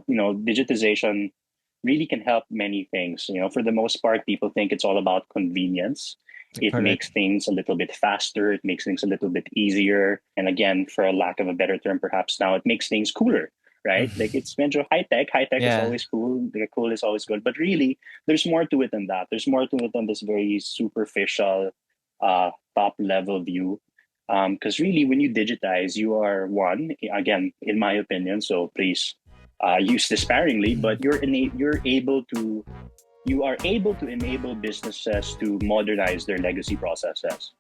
digitization really can help many things. For the most part, people think it's all about convenience. It Correct. makes things a little bit faster. It makes things a little bit easier. And again, for a lack of a better term, perhaps now it makes things cooler, right? Like it's mentioned high tech. High tech is Yeah. always cool. The cool is always good. But really, there's more to it than that. There's more to it than this very superficial, top level view. Because really, when you digitize, you are one, again, in my opinion, so please use this sparingly, but you are able to enable businesses to modernize their legacy processes.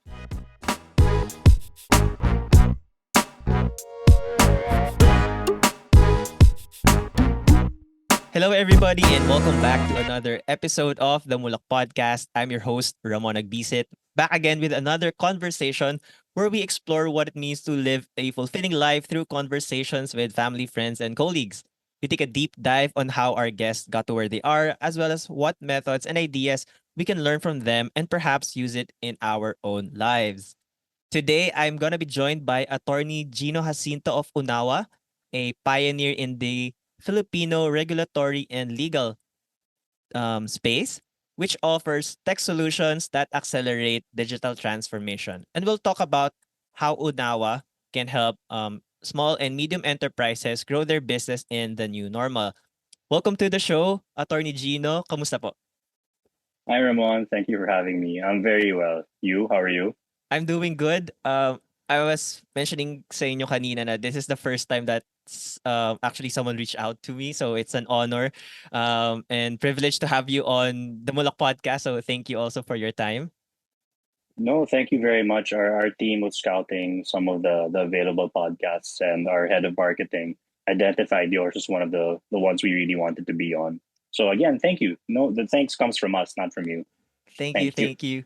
Hello, everybody, and welcome back to another episode of the Moonlock Podcast. I'm your host, Ramon, back again with another conversation where we explore what it means to live a fulfilling life through conversations with family, friends, and colleagues. We take a deep dive on how our guests got to where they are, as well as what methods and ideas we can learn from them and perhaps use it in our own lives. Today, I'm going to be joined by Attorney Gino Jacinto of UNAWA, a pioneer in the Filipino regulatory and legal space, which offers tech solutions that accelerate digital transformation. And we'll talk about how UNAWA can help small and medium enterprises grow their business in the new normal. Welcome to the show, Attorney Gino. Kamusta po? Hi, Ramon. Thank you for having me. I'm very well. You, how are you? I'm doing good. I was mentioning sa inyo kanina na this is the first time that actually someone reached out to me. So it's an honor and privilege to have you on the Mulak podcast. So thank you also for your time. No, thank you very much. Our team was scouting some of the available podcasts, and our head of marketing identified yours as one of the ones we really wanted to be on. So again, thank you. No, the thanks comes from us, not from you. Thank you. Thank you.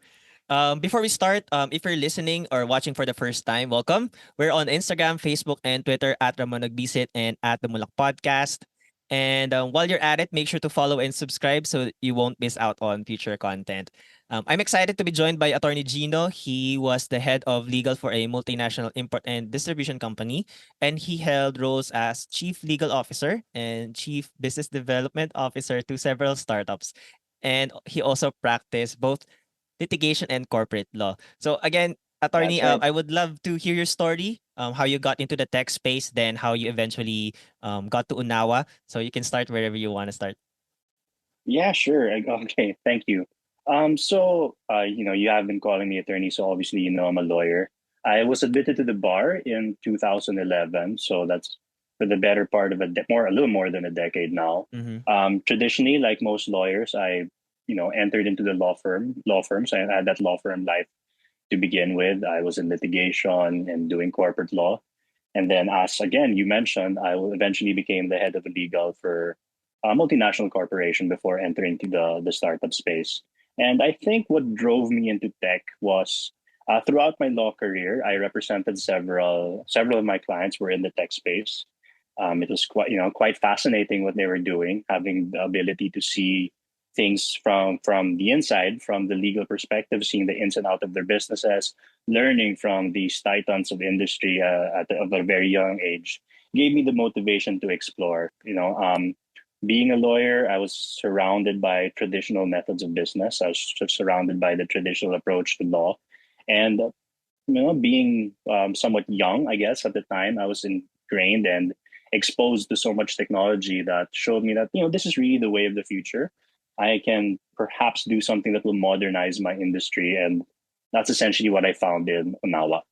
Thank you. Before we start, if you're listening or watching for the first time, welcome. We're on Instagram, Facebook, and Twitter at Ramon and at the Mulak Podcast. And while you're at it, make sure to follow and subscribe so you won't miss out on future content. I'm excited to be joined by Attorney Gino. He was the head of legal for a multinational import and distribution company, and he held roles as chief legal officer and chief business development officer to several startups. And he also practiced both litigation and corporate law. So again, attorney, That's right. I would love to hear your story, how you got into the tech space, then how you eventually got to Unawa. So you can start wherever you want to start. Yeah, sure. Okay, thank you. You have been calling me attorney, so obviously you know I'm a lawyer. I was admitted to the bar in 2011, so that's for the better part of a little more than a decade now. Mm-hmm. Traditionally, like most lawyers, I entered into the law firms. I had that law firm life to begin with. I was in litigation and doing corporate law, and then as again you mentioned, I eventually became the head of the legal for a multinational corporation before entering into the startup space. And I think what drove me into tech was throughout my law career, I represented several of my clients were in the tech space. It was quite fascinating what they were doing, having the ability to see things from the inside, from the legal perspective, seeing the ins and out of their businesses, learning from these titans of industry of a very young age, gave me the motivation to explore. Being a lawyer, I was surrounded by traditional methods of business. I was surrounded by the traditional approach to law, and being somewhat young, I guess at the time, I was ingrained and exposed to so much technology that showed me that this is really the way of the future. I can perhaps do something that will modernize my industry, and that's essentially what I found in UNAWA.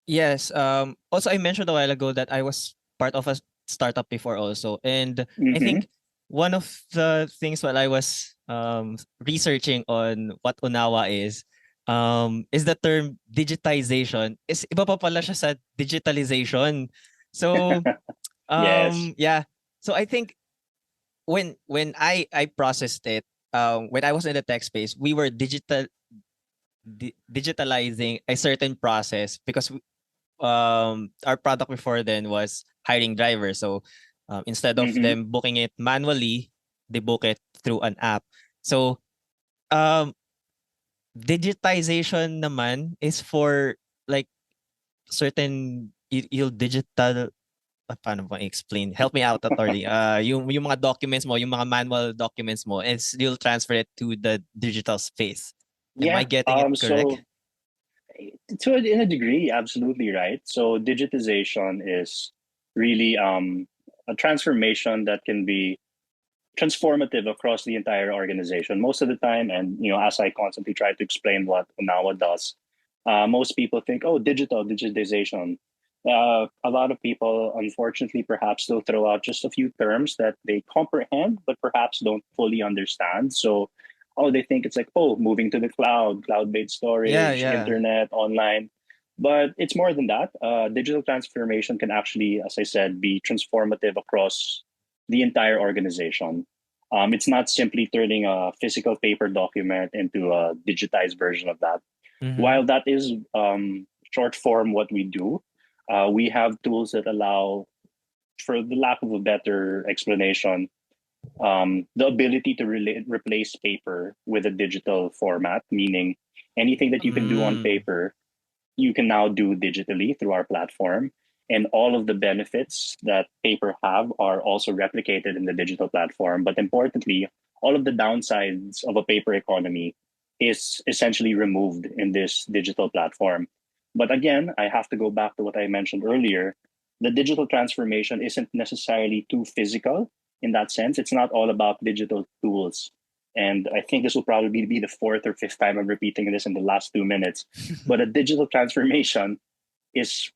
Yes. Also, I mentioned a while ago that I was part of a startup before also. And I Mm-hmm. think one of the things while I was researching on what Unawa is the term digitization. Is iba pa pala siya sa digitalization. So, Yes. yeah. So I think when I processed it, when I was in the tech space, we were digitalizing a certain process because our product before then was hiring drivers. So instead of Mm-hmm. them booking it manually, they book it through an app. So um, digitization naman is for like certain you'll digital paano ba i-explain? Help me out, Atty. Yung mga documents mo, yung mga manual documents mo, and you'll transfer it to the digital space. Am I Yeah. getting it correct? So in a degree, absolutely right. So digitization is really a transformation that can be transformative across the entire organization most of the time. And as I constantly try to explain what UNAWA does, most people think, oh, digitization. A lot of people, unfortunately, perhaps still throw out just a few terms that they comprehend, but perhaps don't fully understand. So, oh, they think it's like, oh, moving to the cloud, cloud-based Yeah, storage, yeah. internet, online. But it's more than that. Digital transformation can actually, as I said, be transformative across the entire organization. It's not simply turning a physical paper document into a digitized version of that. Mm-hmm. While that is short form what we do, we have tools that allow, for the lack of a better explanation, the ability to replace paper with a digital format, meaning anything that you can do on Mm, paper you can now do digitally through our platform. And all of the benefits that paper have are also replicated in the digital platform. But importantly, all of the downsides of a paper economy is essentially removed in this digital platform. But again, I have to go back to what I mentioned earlier. The digital transformation isn't necessarily too physical in that sense. It's not all about digital tools. And I think this will probably be the fourth or fifth time I'm repeating this in the last 2 minutes. But a digital transformation is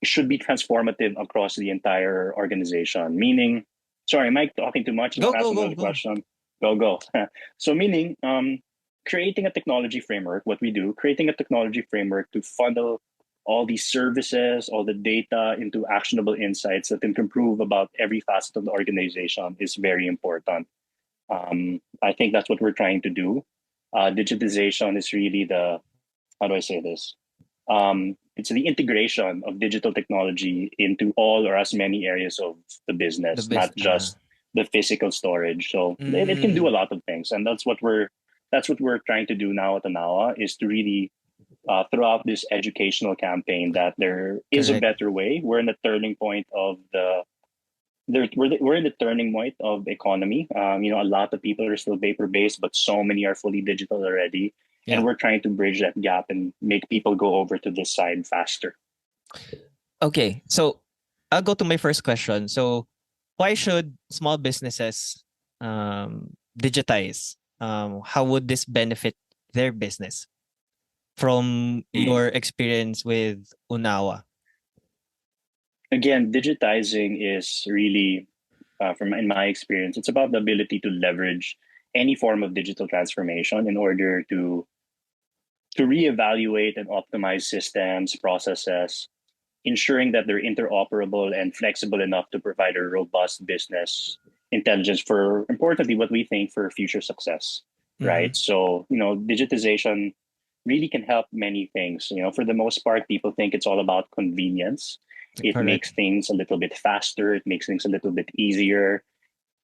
should be transformative across the entire organization. Meaning, sorry, am I talking too much? You Go, want to ask go, go, another go. question? Go, go. So meaning, creating a technology framework, what we do, creating a technology framework to funnel all these services, all the data into actionable insights that can improve about every facet of the organization is very important. I think that's what we're trying to do. Digitization is really the, how do I say this? It's the integration of digital technology into all or as many areas of the The business, best. not just the physical storage. So it can do Mm, a lot of things, and that's what we're trying to do now at Anawa is to really throw out this educational campaign that there is a correct. better way. We're in the turning point of the we're in the turning point of economy. A lot of people are still paper based, but so many are fully digital already, and Yeah. we're trying to bridge that gap and make people go over to this side faster. Okay. So I'll go to my first question. So why should small businesses digitize? How would this benefit their business from Mm. your experience with Unawa? Again, digitizing is really, from in my experience, it's about the ability to leverage any form of digital transformation in order to reevaluate and optimize systems, processes, ensuring that they're interoperable and flexible enough to provide a robust business intelligence for, importantly, what we think for future success, Mm-hmm. right? So, digitization really can help many things. For the most part, people think it's all about convenience. It Correct. makes things a little bit faster, it makes things a little bit easier.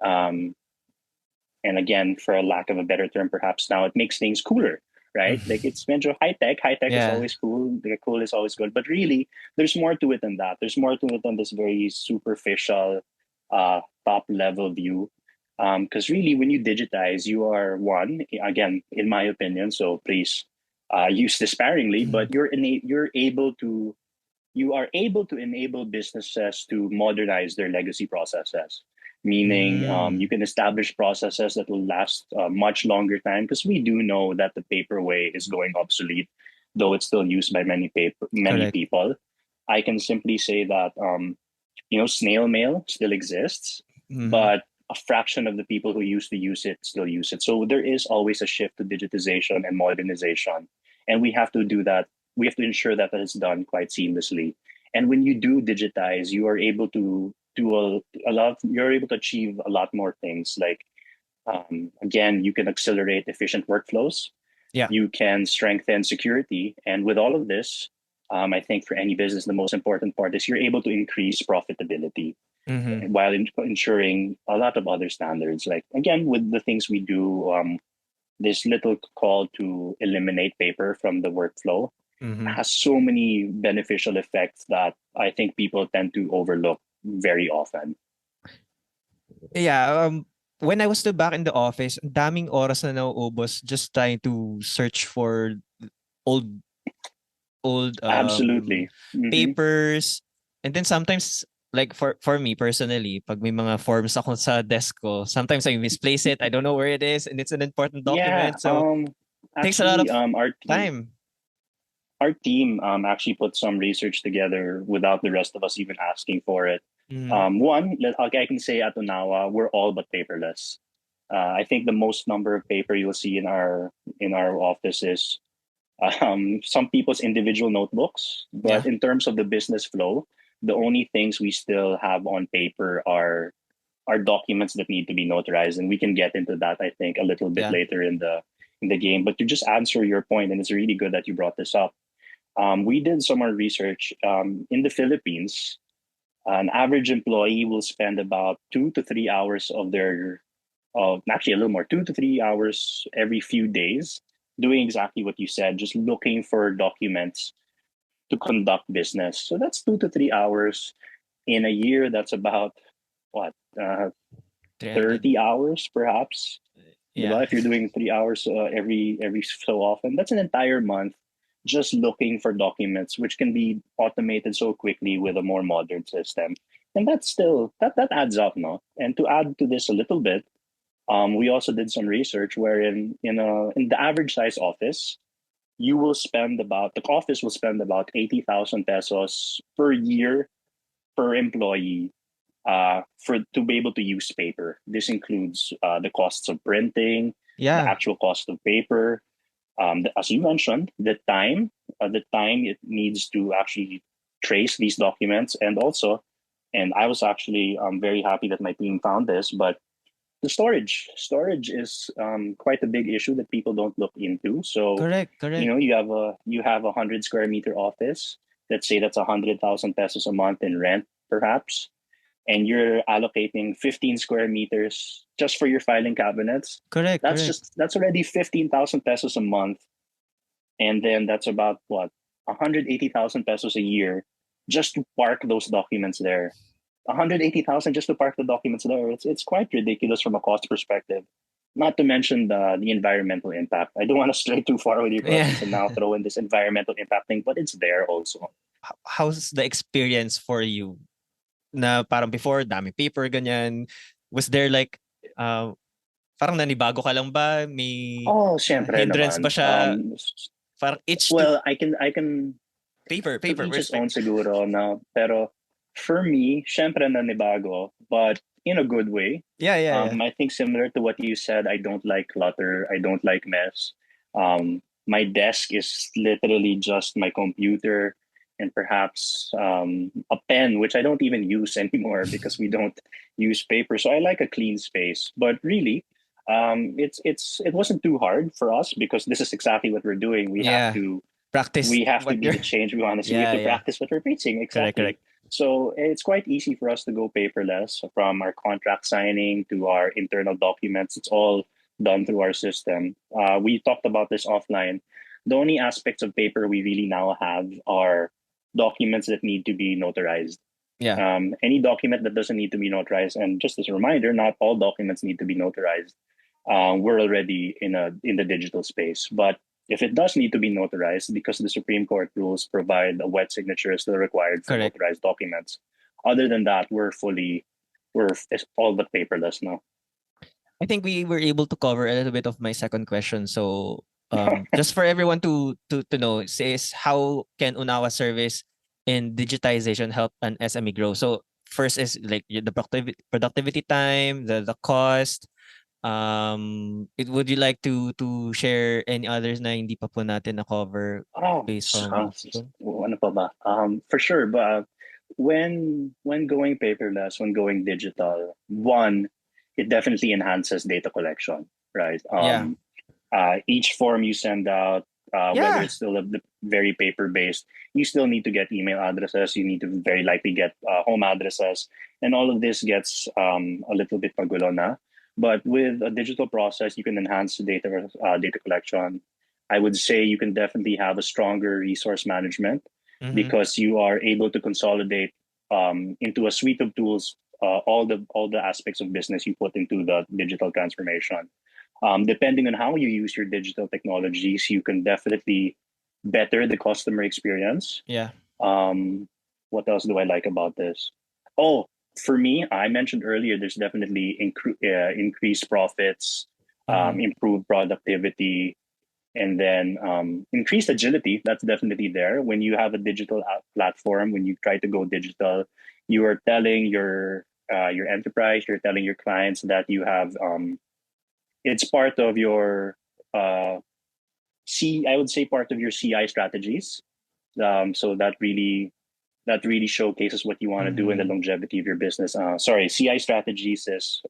Um, and again, for a lack of a better term, perhaps now it makes things cooler, right? Like Mm. it's mentioned high tech. High tech is Yeah. always cool. The cool is always good. But really, there's more to it than that. There's more to it than this very superficial, top level view. Because really, when you digitize, you are one, again, in my opinion, so please use this sparingly, Mhm. but you are able to enable businesses to modernize their legacy processes, meaning Mm. you can establish processes that will last much longer time because we do know that the paper way is going obsolete, though it's still used by many Correct. people. I can simply say that snail mail still exists, Mm-hmm. but a fraction of the people who used to use it still use it. So there is always a shift to digitization and modernization. And we have to do that. We have to ensure that that is done quite seamlessly. And when you do digitize, you are able to do a lot, you're able to achieve a lot more things. Like, again, you can accelerate efficient workflows, Yeah. you can strengthen security. And with all of this, I think for any business, the most important part is you're able to increase profitability Mm-hmm. while ensuring a lot of other standards. Like again, with the things we do, this little call to eliminate paper from the workflow Mm-hmm. has so many beneficial effects that I think people tend to overlook. very often. Yeah, when I was still back in the office, ang daming oras na nauubos just trying to search for old old Absolutely. Hmm. papers. And then sometimes like for me personally, pag may mga forms ako sa desk ko, sometimes I misplace it. I don't know where it is and it's an important Yeah. document. So it takes a lot Actually, of time. our team actually put some research together without the rest of us even asking for it. Mhm. I can say at UNAWA, we're all but paperless. I think the most number of paper you'll see in our office is some people's individual notebooks. But Yeah. in terms of the business flow, the only things we still have on paper are documents that need to be notarized, and we can get into that I think a little bit Yeah. later in the game. But to just answer your point, and it's really good that you brought this up. We did some more research in the Philippines. An average employee will spend about 2 to 3 hours of their actually a little more 2 to 3 hours every few days doing exactly what you said, just looking for documents to conduct business. So that's 2 to 3 hours in a year. That's about what 300. 30 hours perhaps. Yeah. If you're doing 3 hours every so often, that's an entire month just looking for documents, which can be automated so quickly with a more modern system. And that's still that adds up, no? And to add to this a little bit, we also did some research wherein in the average size office, the office will spend about 80,000 pesos per year per employee for to be able to use paper. This includes the costs of printing, the Yeah. actual cost of paper, as you mentioned, the time it needs to actually trace these documents, and also, and I was actually very happy that my team found this, but the storage is quite a big issue that people don't look into. So, Correct, correct. you have a 100 square meter office. Let's say that's 100,000 pesos a month in rent, perhaps, and you're allocating 15 square meters just for your filing cabinets. Correct, correct. That's already 15,000 pesos a month, and then that's about what 180,000 pesos a year just to park those documents there. 180,000 just to park the documents there. It's quite ridiculous from a cost perspective. Not to mention the environmental impact. I don't want to stray too far with your Yeah. questions and now throw in this environmental impact thing, but it's there also. How's the experience for you? Na parang before, dami paper, ganyan. Was there like, uh, parang nanibago ka lang ba? May Oh, syempre hindrance ba naman. siya? Parang itch to Well, I can paper, to paper, each his respect. own siguro na, pero for me, syempre nanibago, but in a good way. Yeah, yeah, yeah. I think similar to what you said, I don't like clutter. I don't like mess. My desk is literally just my computer and perhaps a pen, which I don't even use anymore because we don't use paper. So I like a clean space. But really, it wasn't too hard for us because this is exactly what we're doing. Yeah. Practice We have to what be you're the change we want to see. We have yeah, to yeah. practice what we're preaching. Correct, Exactly. correct. So it's quite easy for us to go paperless from our contract signing to our internal documents. It's all done through our system. We talked about this offline. The only aspects of paper we really now have are documents that need to be notarized. Yeah. Any document that doesn't need to be notarized, and just as a reminder, not all documents need to be notarized. We're already in the digital space, but if it does need to be notarized, because the Supreme Court rules provide a wet signature is still required for Correct. notarized documents. Other than that, it's all but paperless now. I think we were able to cover a little bit of my second question. So, just for everyone to know, says how can Unawa service and digitization help an SME grow? So, first is like the productivity time, the cost. Would you like to share any others na hindi pa po natin na cover Oh, based from people? ano pa ba? For sure, but when going paperless, when going digital, one, it definitely enhances data collection, right? Yeah. Each form you send out, whether Yeah. it's still very paper based, you still need to get email addresses. You need to very likely get home addresses, and all of this gets a little bit magulo na. But with a digital process, you can enhance the data collection. I would say you can definitely have a stronger resource management Mm-hmm. because you are able to consolidate into a suite of tools, all the aspects of business you put into the digital transformation. Depending on how you use your digital technologies, you can definitely better the customer experience. Yeah. What else do I like about this? Oh, for me, I mentioned earlier, there's definitely increased profits, improved productivity, and then increased agility. That's definitely there. When you have a digital platform, when you try to go digital, you are telling your enterprise, you're telling your clients that you have it's part of your I would say part of your CI strategies. So that really showcases what you want to do in the longevity of your business. Sorry, CI strategies is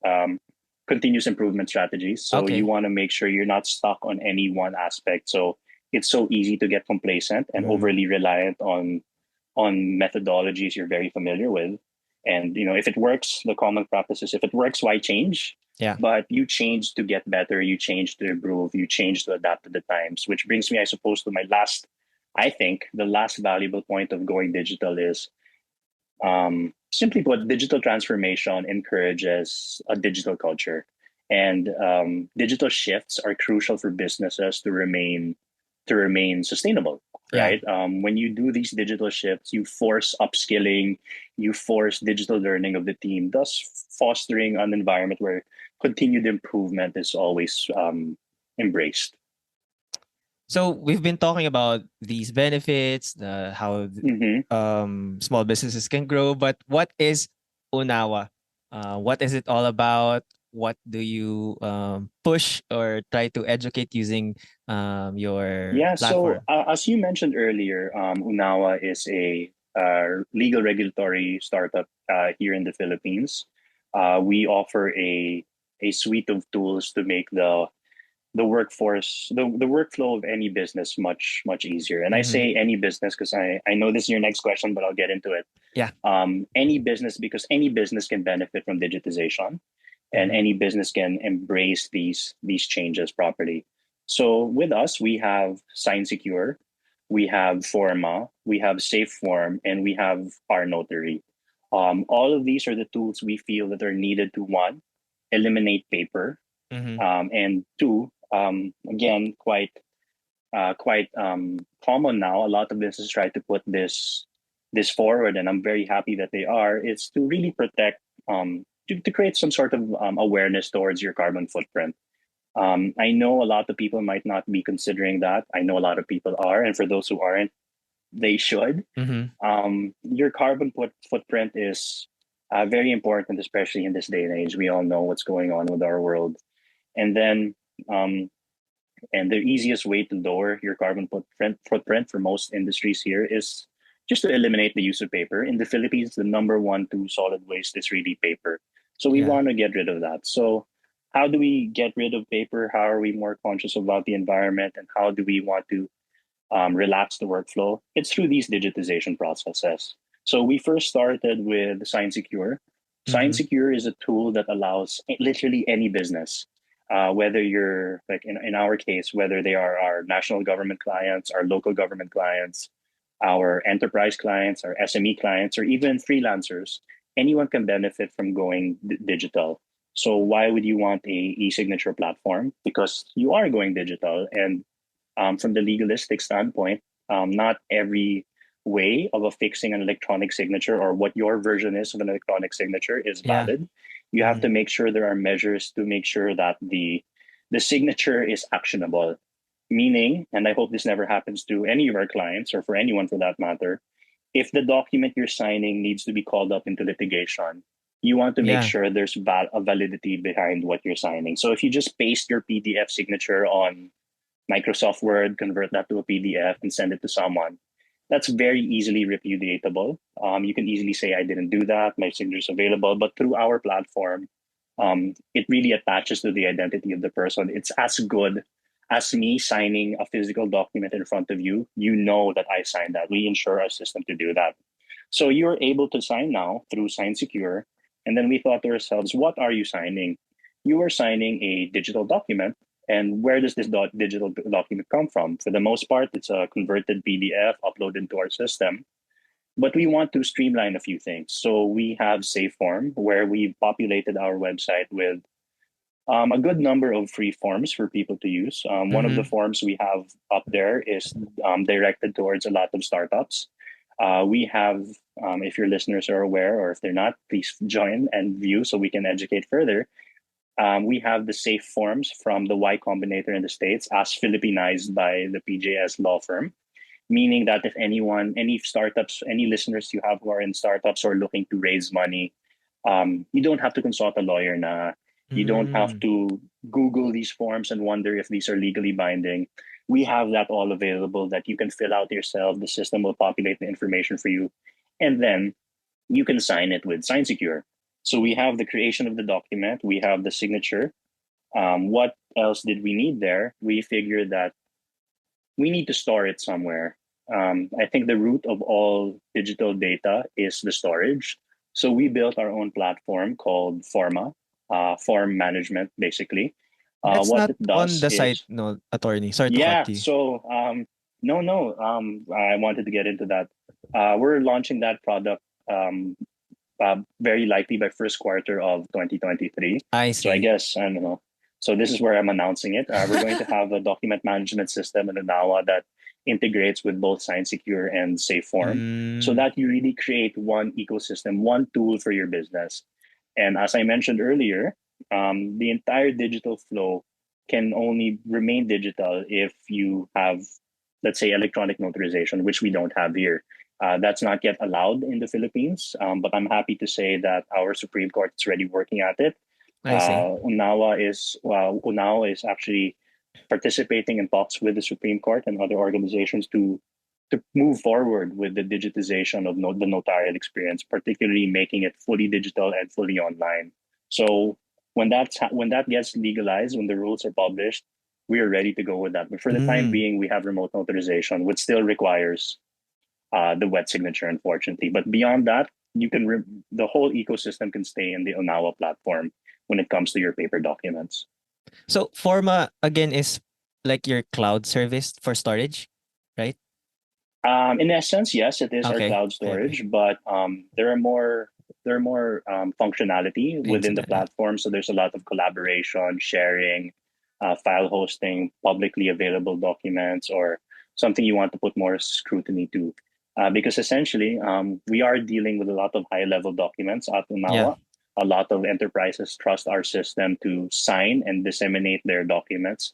continuous improvement strategies. So you Okay. want to make sure you're not stuck on any one aspect. So it's so easy to get complacent and overly reliant on methodologies you're very familiar with. And if it works, the common practice is if it works, why change? Yeah. But you change to get better, you change to improve, you change to adapt to the times, which brings me, I suppose, to I think the last valuable point of going digital is simply put, digital transformation encourages a digital culture. And digital shifts are crucial for businesses to remain sustainable, Yeah. right? When you do these digital shifts, you force upskilling, you force digital learning of the team, thus fostering an environment where continued improvement is always embraced. So we've been talking about these benefits, how Mm-hmm. small businesses can grow, but what is UNAWA? What is it all about? What do you push or try to educate using your Yeah, so platform? as you mentioned earlier, UNAWA is a legal regulatory startup here in the Philippines. We offer a suite of tools to make the workforce, the workflow of any business much easier. And I say any business because I know this is your next question, but I'll get into it. Yeah. Any business, because any business can benefit from digitization, and any business can embrace these changes properly. So with us, we have SignSecure, we have Forma, we have SafeForm, and we have RNotary. All of these are the tools we feel that are needed to, one, eliminate paper, and two, again, quite common now. A lot of businesses try to put this forward, and I'm very happy that they are. It's to really protect, to create some sort of awareness towards your carbon footprint. I know a lot of people might not be considering that. I know a lot of people are, and for those who aren't, they should. Your carbon footprint is very important, especially in this day and age. We all know what's going on with our world, and then and the easiest way to lower your carbon footprint for most industries here is just to eliminate the use of paper. In the Philippines, the number one to solid waste is really paper. So we Yeah. want to get rid of that. So how do we get rid of paper? How are we more conscious about the environment? And how do we want to relax the workflow? It's through these digitization processes. So we first started with SignSecure. SignSecure is a tool that allows literally any business, whether you're like in our case, whether they are our national government clients, our local government clients, our enterprise clients, our SME clients, or even freelancers, anyone can benefit from going digital. So why would you want a e-signature platform? Because you are going digital, and from the legalistic standpoint, not every way of affixing an electronic signature or what your version is of an electronic signature is Yeah. valid. You have to make sure there are measures to make sure that the signature is actionable. Meaning, and I hope this never happens to any of our clients or for anyone for that matter, if the document you're signing needs to be called up into litigation, you want to make Yeah. sure there's a validity behind what you're signing. So if you just paste your PDF signature on Microsoft Word, convert that to a PDF and send it to someone, that's very easily repudiatable. You can easily say, I didn't do that, my signature is available. But through our platform, it really attaches to the identity of the person. It's as good as me signing a physical document in front of you. You know that I signed that. We ensure our system to do that. So you're able to sign now through SignSecure. And then we thought to ourselves, what are you signing? You are signing a digital document. And where does this digital document come from? For the most part, it's a converted PDF uploaded into our system. But we want to streamline a few things. So we have SafeForm, where we've populated our website with a good number of free forms for people to use. One of the Mm-hmm. forms we have up there is directed towards a lot of startups. We have, if your listeners are aware, or if they're not, please join and view so we can educate further. We have the safe forms from the Y Combinator in the States, as Filipinized by the PJS law firm, meaning that if anyone, any startups, any listeners you have who are in startups or looking to raise money, you don't have to consult a lawyer na. You don't have Mm. to Google these forms and wonder if these are legally binding. We have that all available that you can fill out yourself. The system will populate the information for you. And then you can sign it with SignSecure. So we have the creation of the document, we have the signature. What else did we need there? We figured that we need to store it somewhere. I think the root of all digital data is the storage. So we built our own platform called Forma, form management, basically. That's What not it on does the site, is, no, attorney. Sorry to cut yeah. you. So no. I wanted to get into that. We're launching that product very likely by first quarter of 2023. I So I see. guess, I don't know. So this is where I'm announcing it. We're going to have a document management system in UNAWA that integrates with both SignSecure and SafeForm so Mm. that you really create one ecosystem, one tool for your business. And as I mentioned earlier, the entire digital flow can only remain digital if you have, let's say, electronic notarization, which we don't have here. That's not yet allowed in the Philippines, but I'm happy to say that our Supreme Court is already working at it. I see. UNAWA is actually participating in talks with the Supreme Court and other organizations to move forward with the digitization of the notarial experience, particularly making it fully digital and fully online. So when that gets legalized, when the rules are published, we are ready to go with that. But for the time Mm. being, we have remote notarization, which still requires the wet signature, unfortunately. But beyond that, the whole ecosystem can stay in the UNAWA platform when it comes to your paper documents. So Forma again is like your cloud service for storage, right? In essence, yes, it is our Okay. cloud Okay. Okay. storage, but there are more functionality within the Internet. platform. So there's a lot of collaboration, sharing, file hosting, publicly available documents, or something you want to put more scrutiny to. Because essentially, we are dealing with a lot of high level documents at Yeah. Unawa. A lot of enterprises trust our system to sign and disseminate their documents,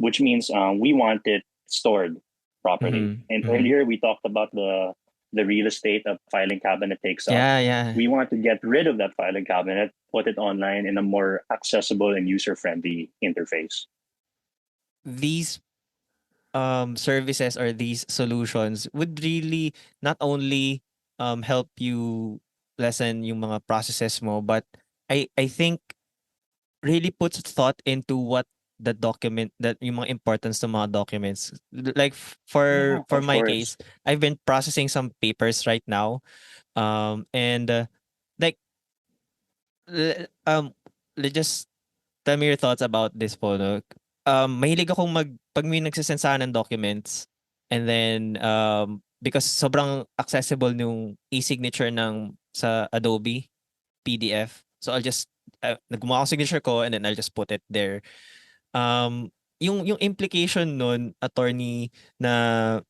which means we want it stored properly. Mm-hmm. And Mm-hmm. earlier we talked about the real estate a filing cabinet takes up. Yeah. Yeah. We want to get rid of that filing cabinet, put it online in a more accessible and user friendly interface. These services or these solutions would really not only help you lessen yung mga processes mo, but I think really puts thought into what the document, that yung mga importance ng mga documents. Like Yeah, for of my course. case, I've been processing some papers right now, and like just tell me your thoughts about this po, no? Mahilig akong pag may nagsisend sa akin ng documents, and then because sobrang accessible nung e-signature ng sa Adobe PDF. So I'll just gumawa ako signature ko, and then I'll just put it there. Yung implication nun, attorney, na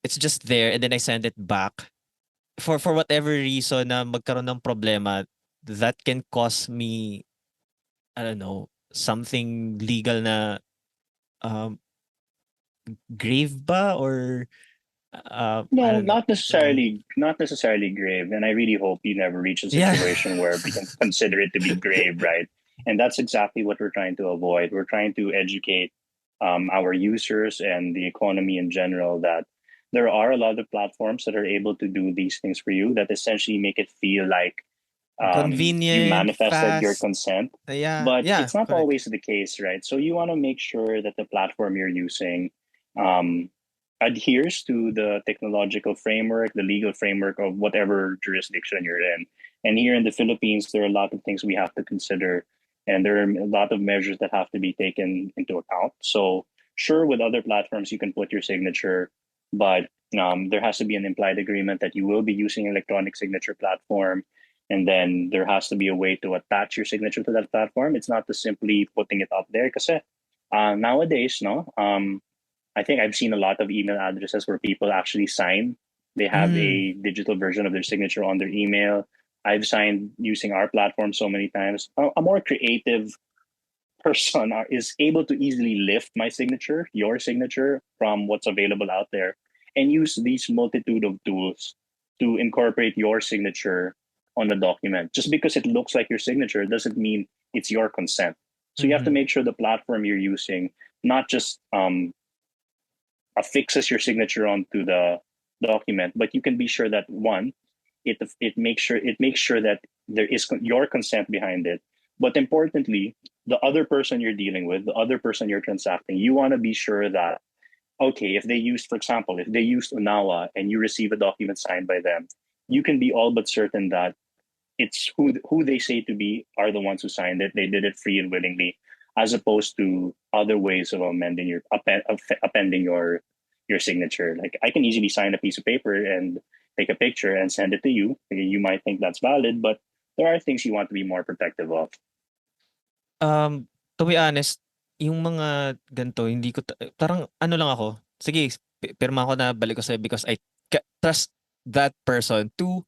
it's just there and then I send it back for whatever reason na magkaroon ng problema, that can cause me, I don't know, something legal na um grave ba, or I No, don't know. not necessarily grave. And I really hope you never reach a Yeah. situation where we can consider it to be grave, right? And that's exactly what we're trying to avoid. We're trying to educate our users and the economy in general that there are a lot of platforms that are able to do these things for you that essentially make it feel like you Convenient, manifested your fast. consent. Yeah, But yeah, it's not correct. always the case, right? So you want to make sure that the platform you're using um, adheres to the technological framework, the legal framework of whatever jurisdiction you're in. And here in the Philippines, there are a lot of things we have to consider, and there are a lot of measures that have to be taken into account. So, sure, with other platforms, you can put your signature, but There has to be an implied agreement that you will be using electronic signature platform, and then there has to be a way to attach your signature to that platform. It's not just simply putting it up there. Because nowadays, no, I think I've seen a lot of email addresses where people actually sign. They have Mm. a digital version of their signature on their email. I've signed using our platform so many times. A more creative person is able to easily lift my signature, your signature, from what's available out there, and use these multitude of tools to incorporate your signature on the document. Just because it looks like your signature doesn't mean it's your consent. So you have to Mhm. make sure the platform you're using not just affixes your signature onto the document, but you can be sure that one, it makes sure that there is your consent behind it. But importantly, the other person you're dealing with, the other person you're transacting, you want to be sure that okay, if they used, for example, if they used UNAWA and you receive a document signed by them, you can be all but certain that it's who they say to be are the ones who signed it. They did it free and willingly, as opposed to other ways of amending appending your signature. Like I can easily sign a piece of paper and take a picture and send it to you. You might think that's valid, but there are things you want to be more protective of. To be honest, yung mga ganito hindi ko parang ano lang ako, sige pirma ko na balik ko sa'yo because I trust that person to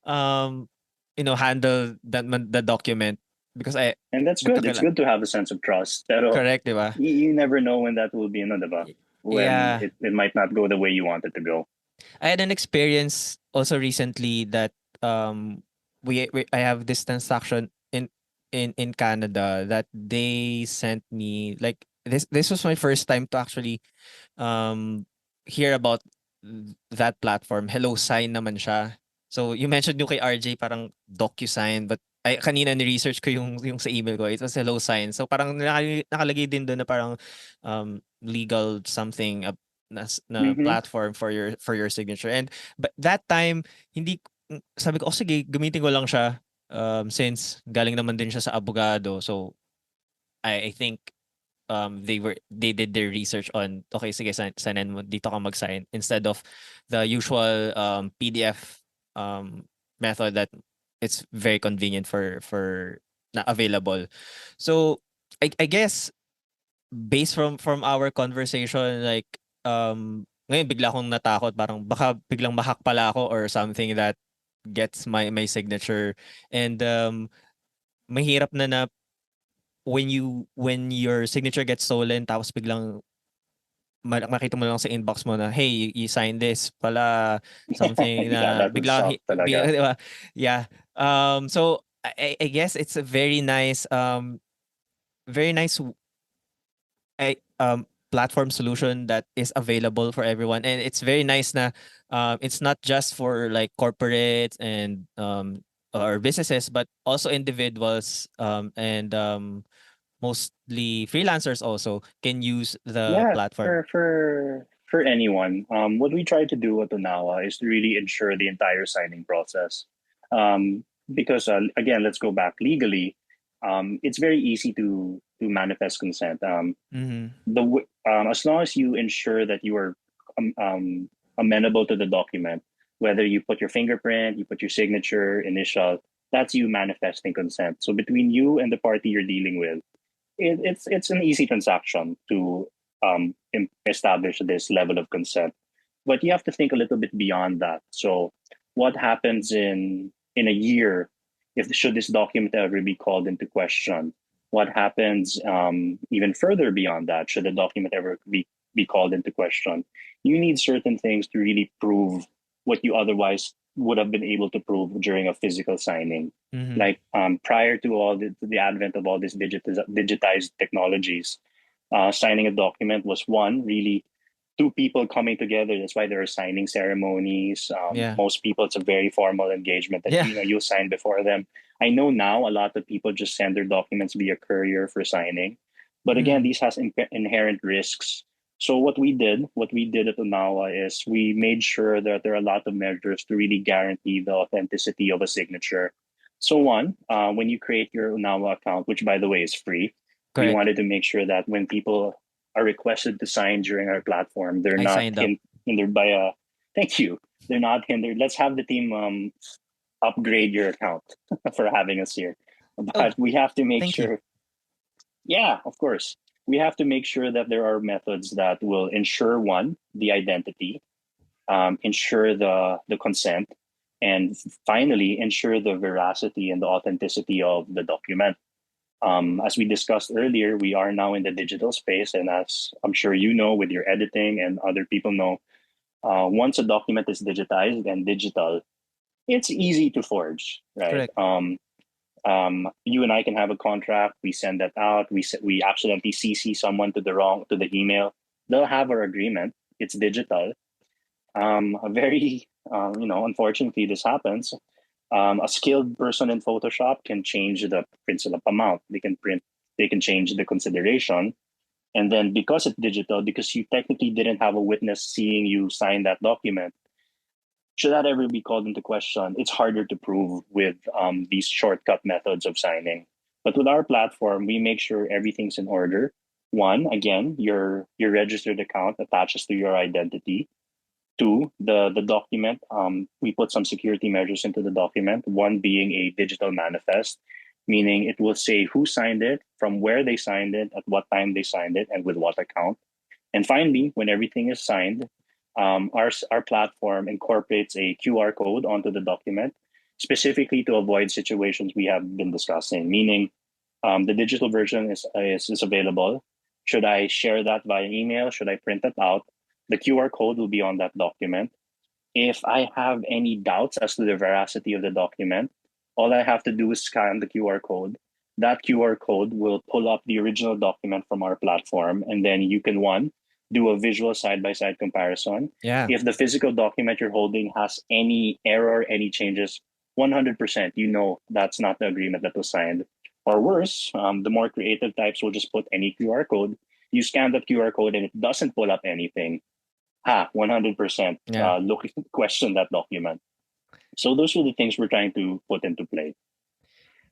um handle the document because I And that's good. It's magkakila good to have a sense of trust. Pero correct, 'di ba? you never know when that will be, diba? When Yeah. it might not go the way you want it to go. I had an experience also recently that I have this transaction in Canada that they sent me like this was my first time to actually um hear about that platform. Hello Sign naman siya. So you mentioned yung kay RJ parang DocuSign but ay kanina ni-research ko yung sa email ko. It was Hello Sign. So parang nakalagay din doon na parang legal something na Mm-hmm. platform for your signature. And but that time hindi sabi ko, oh, sige, gamitin ko lang siya since galing naman din siya sa abogado. So I think they did their research on okay sige signan mo dito ka mag-sign instead of the usual PDF method that it's very convenient for na available. So I guess based from our conversation like ngayon bigla akong natakot parang baka biglang mahak pala ako or something that gets my signature and mahirap na when your signature gets stolen tapos biglang makita mo lang sa inbox mo na hey you signed this pala something Yeah, na that would biglang suck talaga. di ba? Yeah, so I guess it's a very nice I platform solution that is available for everyone and it's very nice na it's not just for like corporates and or businesses but also individuals and mostly freelancers also can use the Yeah, platform. for anyone. What we try to do at Unawa is to really ensure the entire signing process. Because again, let's go back legally. It's very easy to manifest consent. Mhm. As long as you ensure that you are amenable to the document, whether you put your fingerprint, you put your signature, initial, that's you manifesting consent. So between you and the party you're dealing with, it's an easy transaction to establish this level of consent. But you have to think a little bit beyond that. So, what happens in a year if should this document ever be called into question? What happens even further beyond that should the document ever be called into question? You need certain things to really prove what you otherwise would have been able to prove during a physical signing. Mhm. Like prior to all the advent of all these digitized technologies, signing a document was one really two people coming together. That's why there are signing ceremonies. Yeah. Most people, it's a very formal engagement that Yeah. you'll sign before them. I know now a lot of people just send their documents via courier for signing, but again, Mhm. these has inherent risks. So what we did at Unawa is we made sure that there are a lot of measures to really guarantee the authenticity of a signature. So one, when you create your Unawa account, which by the way is free, we Correct. wanted to make sure that when people are requested to sign during our platform, they're I not signed up. hindered by a Thank you. They're not hindered. Let's have the team upgrade your account for having us here. Oh, But we have to make thank you. sure. Yeah, of course. We have to make sure that there are methods that will ensure one, the identity, ensure the consent, and finally ensure the veracity and the authenticity of the document. As we discussed earlier, we are now in the digital space, and as I'm sure you know, with your editing and other people know, once a document is digitized and digital, it's easy to forge, right? Correct. You and I can have a contract. We send that out. We accidentally CC someone to the email. They'll have our agreement. It's digital. A very unfortunately, this happens. A skilled person in Photoshop can change the principal amount. They can change the consideration, and then because it's digital, because you technically didn't have a witness seeing you sign that document, should that ever be called into question, it's harder to prove with these shortcut methods of signing. But with our platform, we make sure everything's in order. One, again, your registered account attaches to your identity. Two, the document, we put some security measures into the document, one being a digital manifest, meaning it will say who signed it, from where they signed it, at what time they signed it, and with what account. And finally, when everything is signed, our platform incorporates a QR code onto the document, specifically to avoid situations we have been discussing, meaning the digital version is available. Should I share that via email? Should I print it out? The QR code will be on that document. If I have any doubts as to the veracity of the document, all I have to do is scan the QR code. That QR code will pull up the original document from our platform, and then you can, one, do a visual side by side comparison. Yeah. If the physical document you're holding has any error, any changes, 100%, you know that's not the agreement that was signed. Or worse, the more creative types will just put any QR code. You scan that QR code and it doesn't pull up anything. 100%. Yeah. Look, question that document. So those are the things we're trying to put into play.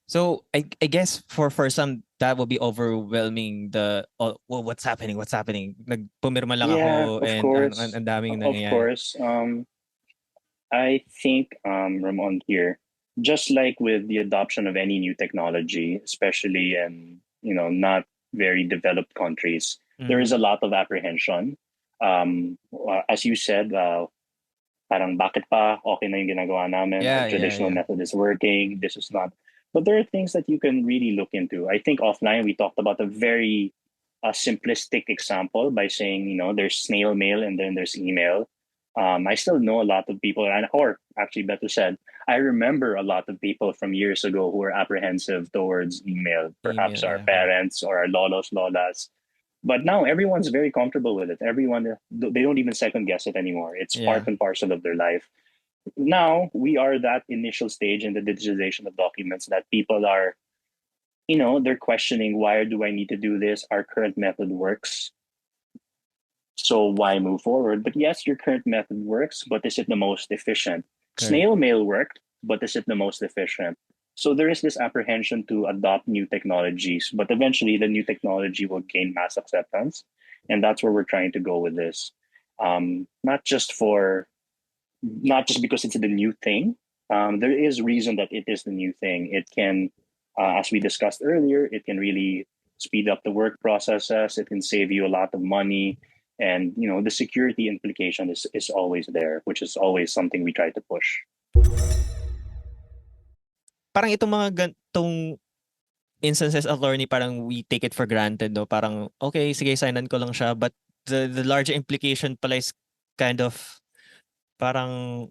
So I guess for some that will be overwhelming, the well, what's happening? Nagpumirma lang Yeah, ako of and course. ang daming Of nangyayari. course. I think, Ramon, here, just like with the adoption of any new technology, especially in not very developed countries, there is a lot of apprehension. As you said, parang bakit pa okay na yung ginagawa namin? Our traditional Yeah. method is working. This is not. But there are things that you can really look into. I think offline we talked about a very simplistic example by saying, there's snail mail and then there's email. I still know a lot of people, or actually better said, I remember a lot of people from years ago who were apprehensive towards email, perhaps Email, our yeah. parents or our lolas. But now everyone's very comfortable with it. Everyone, they don't even second guess it anymore. It's part Yeah. and parcel of their life. Now we are that initial stage in the digitization of documents that people are, they're questioning, why do I need to do this? Our current method works. So why move forward? But yes, your current method works, but is it the most efficient? Correct. Snail mail worked, but is it the most efficient? So there is this apprehension to adopt new technologies, but eventually the new technology will gain mass acceptance. And that's where we're trying to go with this. Not just because it's the new thing. There is reason that it is the new thing. It can, as we discussed earlier, it can really speed up the work processes. It can save you a lot of money. And the security implication is always there, which is always something we try to push. Parang itong mga gantong instances, attorney, parang we take it for granted, no? Parang, okay, sige, signan ko lang siya. But the larger implication pala is kind of parang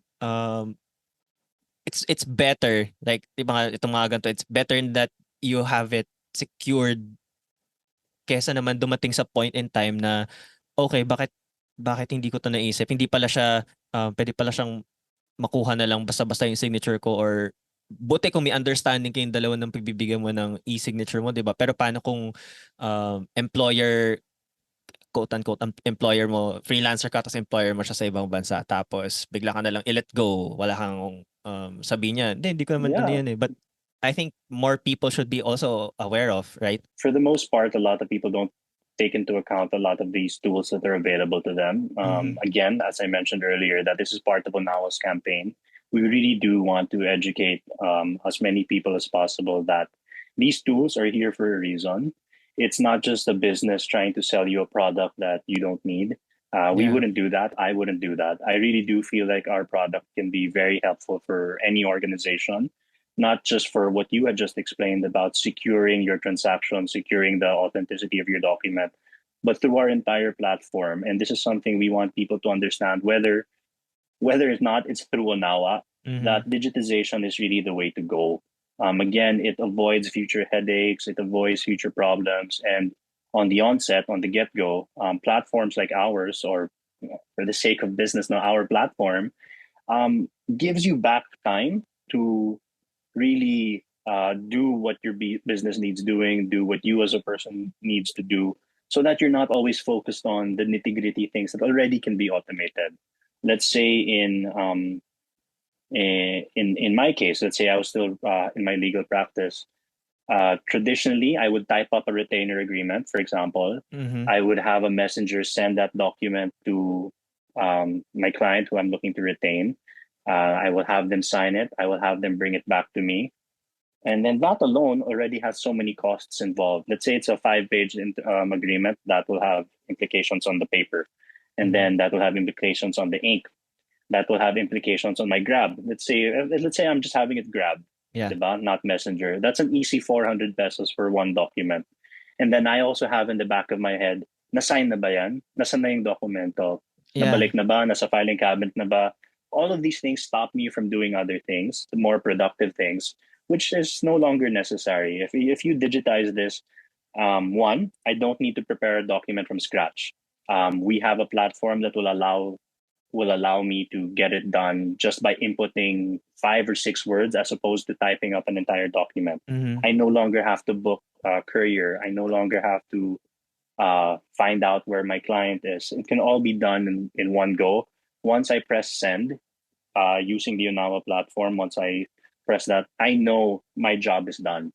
it's better. Like, itong mga ganito, it's better in that you have it secured kesa naman dumating sa point in time na, okay, bakit hindi ko to naisip? Hindi pala siya, pwede pala siyang makuha na lang basta-basta yung signature ko, or buti kung may understanding kayong dalawa ng pagbibigyan mo ng e-signature mo, 'di ba? Pero paano kung employer, quote-unquote, employer mo, freelancer ka, tapos employer mo siya sa ibang bansa, tapos bigla ka na lang i-let go, wala kang sabi niya, hindi ko naman Yeah. yan eh. But I think more people should be also aware of, right? For the most part, a lot of people don't take into account a lot of these tools that are available to them. Again, as I mentioned earlier, that this is part of UNAWA's campaign. We really do want to educate as many people as possible that these tools are here for a reason. It's not just a business trying to sell you a product that you don't need. We Yeah. wouldn't do that. I wouldn't do that. I really do feel like our product can be very helpful for any organization, not just for what you had just explained about securing your transaction, securing the authenticity of your document, but through our entire platform. And this is something we want people to understand, whether or not it's through UNAWA, that digitization is really the way to go. Again, it avoids future headaches, it avoids future problems, and on the onset, on the get-go, platforms like ours, or for the sake of business, now our platform, gives you back time to really do what your business needs doing, do what you as a person needs to do, so that you're not always focused on the nitty-gritty things that already can be automated. Let's say in my case, let's say I was still in my legal practice. Traditionally, I would type up a retainer agreement, for example. I would have a messenger send that document to my client who I'm looking to retain. I will have them sign it. I will have them bring it back to me. And then that alone already has so many costs involved. Let's say it's a 5-page agreement that will have implications on the paper. And then that will have implications on the ink. That will have implications on my grab. Let's say I'm just having it grab, diba? Not messenger. That's an easy 400 pesos for one document. And then I also have in the back of my head, na-sign na ba yan? Nasaan na yung dokumento? Nabalik na ba? Nasa filing cabinet na ba? All of these things stop me from doing other things, the more productive things, which is no longer necessary. If you digitize this, one, I don't need to prepare a document from scratch. We have a platform that will allow me to get it done just by inputting 5 or 6 words as opposed to typing up an entire document. I no longer have to book a courier. I no longer have to find out where my client is. It can all be done in one go. Once I press send using the UNAWA platform, once I press that, I know my job is done.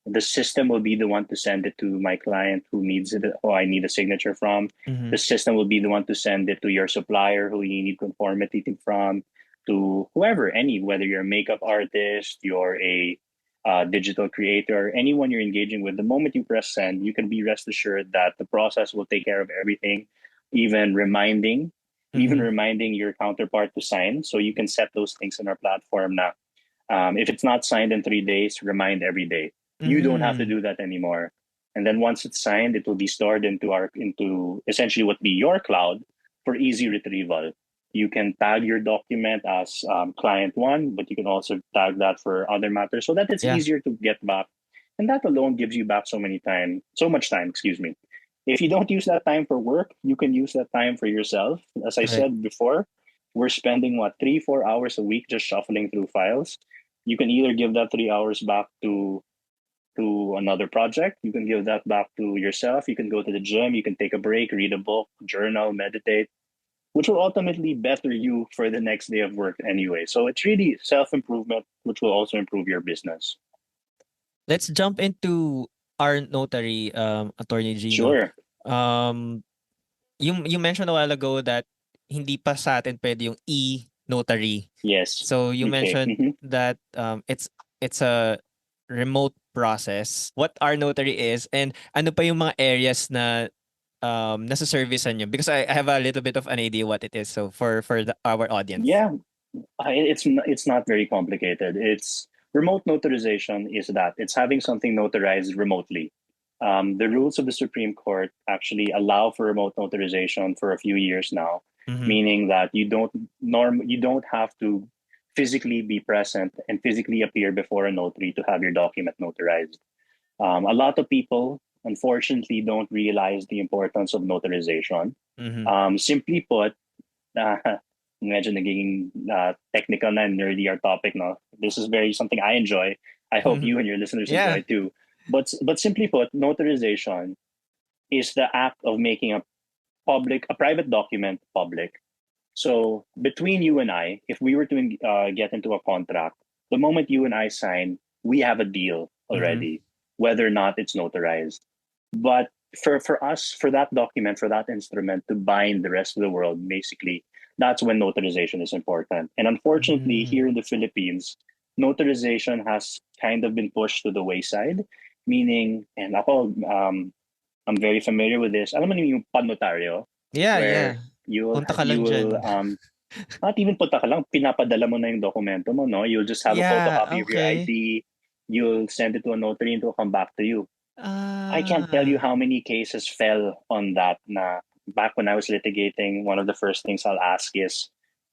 The system will be the one to send it to my client who needs it, or I need a signature from. The system will be the one to send it to your supplier who you need conformity from, to whoever, whether you're a makeup artist, you're a digital creator, anyone you're engaging with. The moment you press send, you can be rest assured that the process will take care of everything, even reminding your counterpart to sign. So you can set those things in our platform now. If it's not signed in 3 days, remind every day. You don't have to do that anymore. And then once it's signed, it will be stored into essentially what be your cloud for easy retrieval. You can tag your document as client one, but you can also tag that for other matters so that it's easier to get back. And that alone gives you back so much time, excuse me. If you don't use that time for work, you can use that time for yourself. As I said before, we're spending 3-4 hours a week just shuffling through files. You can either give that 3 hours back to another project. You can give that back to yourself. You can go to the gym. You can take a break, read a book, journal, meditate, which will ultimately better you for the next day of work anyway. So it's really self-improvement, which will also improve your business. Let's jump into RNotary, Attorney Gino. Sure. You mentioned a while ago that hindi pa sa atin pwede yung e-notary. Yes. So you mentioned that it's a remote process. What RNotary is, and ano pa yung mga areas na nasa servicean nyo? Because I have a little bit of an idea what it is. So for our audience. Yeah, it's not very complicated. It's remote notarization is that it's having something notarized remotely. The rules of the Supreme Court actually allow for remote notarization for a few years now, meaning that you don't have to physically be present and physically appear before a notary to have your document notarized. A lot of people, unfortunately, don't realize the importance of notarization. Simply put, medyo naging technical na nerdy our topic, no? This is something I enjoy. I hope you and your listeners enjoy too. But simply put, notarization is the act of making a private document public. So between you and I, if we were to get into a contract, the moment you and I sign, we have a deal already, whether or not it's notarized. But for us, for that document, for that instrument to bind the rest of the world, basically, that's when notarization is important. And unfortunately, here in the Philippines, notarization has kind of been pushed to the wayside, meaning, and ako, I'm very familiar with this. Alam mo yung panotaryo, Yeah, where yeah. Punta ka you lang will dyan. not even punta ka lang, pinapadala mo na yung dokumento mo, no? You'll just have a Yeah, photocopy of your okay. ID, you'll send it to a notary and it'll come back to you. I can't tell you Ah, how many cases fell on that. Na back when I was litigating, one of the first things I'll ask is,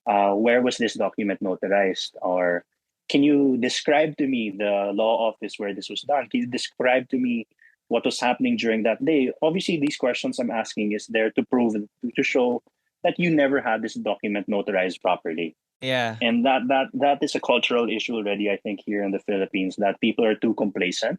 where was this document notarized? Or can you describe to me the law office where this was done? Can you describe to me what was happening during that day? Obviously, these questions I'm asking is there to prove, to show that you never had this document notarized properly. yeah. And that is a cultural issue already, I think, here in the Philippines, that people are too complacent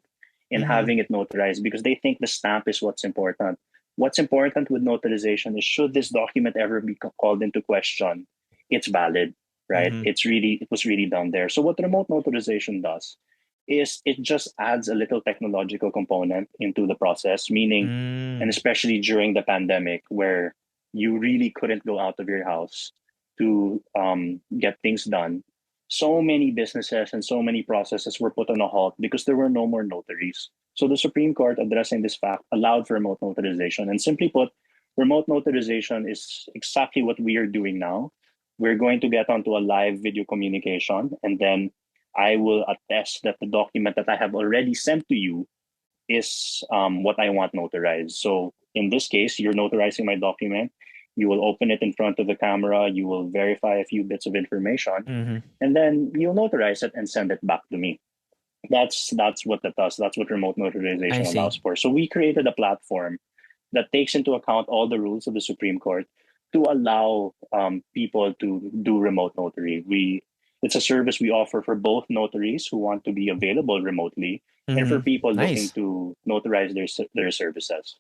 in Mhm. having it notarized because they think the stamp is what's important. What's important with notarization is, should this document ever be called into question, it's valid, right? Mhm. It was really done there. So what remote notarization does is it just adds a little technological component into the process, meaning, and Hmm. especially during the pandemic where you really couldn't go out of your house to get things done, so many businesses and so many processes were put on a halt because there were no more notaries. So the Supreme Court, addressing this fact, allowed for remote notarization. And simply put, remote notarization is exactly what we are doing now. We're going to get onto a live video communication, and then I will attest that the document that I have already sent to you is what I want notarized. So in this case, you're notarizing my document. You will open it in front of the camera. You will verify a few bits of information, Mhm. and then you'll notarize it and send it back to me. That's what that does. That's what remote I notarization allows see. for. So we created a platform that takes into account all the rules of the Supreme Court to allow people to do remote notary. It's a service we offer for both notaries who want to be available remotely and for Mhm. people looking Nice. to notarize their services.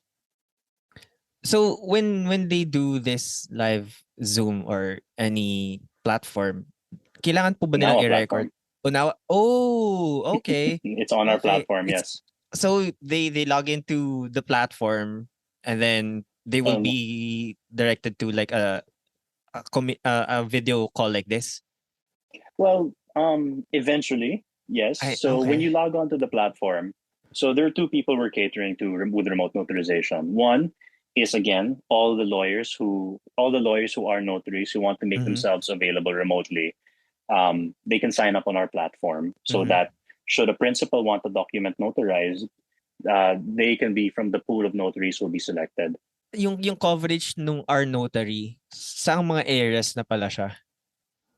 So when they do this live Zoom or any platform, kailangan po ba nilang UNAWA i-record? platform. Unawa, oh, okay. It's on our Okay. platform, It's yes. so they log into the platform and then they will Um, be directed to like a video call like this. Well, eventually, yes. I So when okay. you log on to the platform, so there are two people we're catering to with remote notarization. One is, again, all the lawyers who are notaries who want to make Mhm. themselves available remotely. They can sign up on our platform so Mhm. that should a principal want a document notarized, they can be from the pool of notaries who will be selected. Yung coverage nung RNotary, saang mga areas na pala siya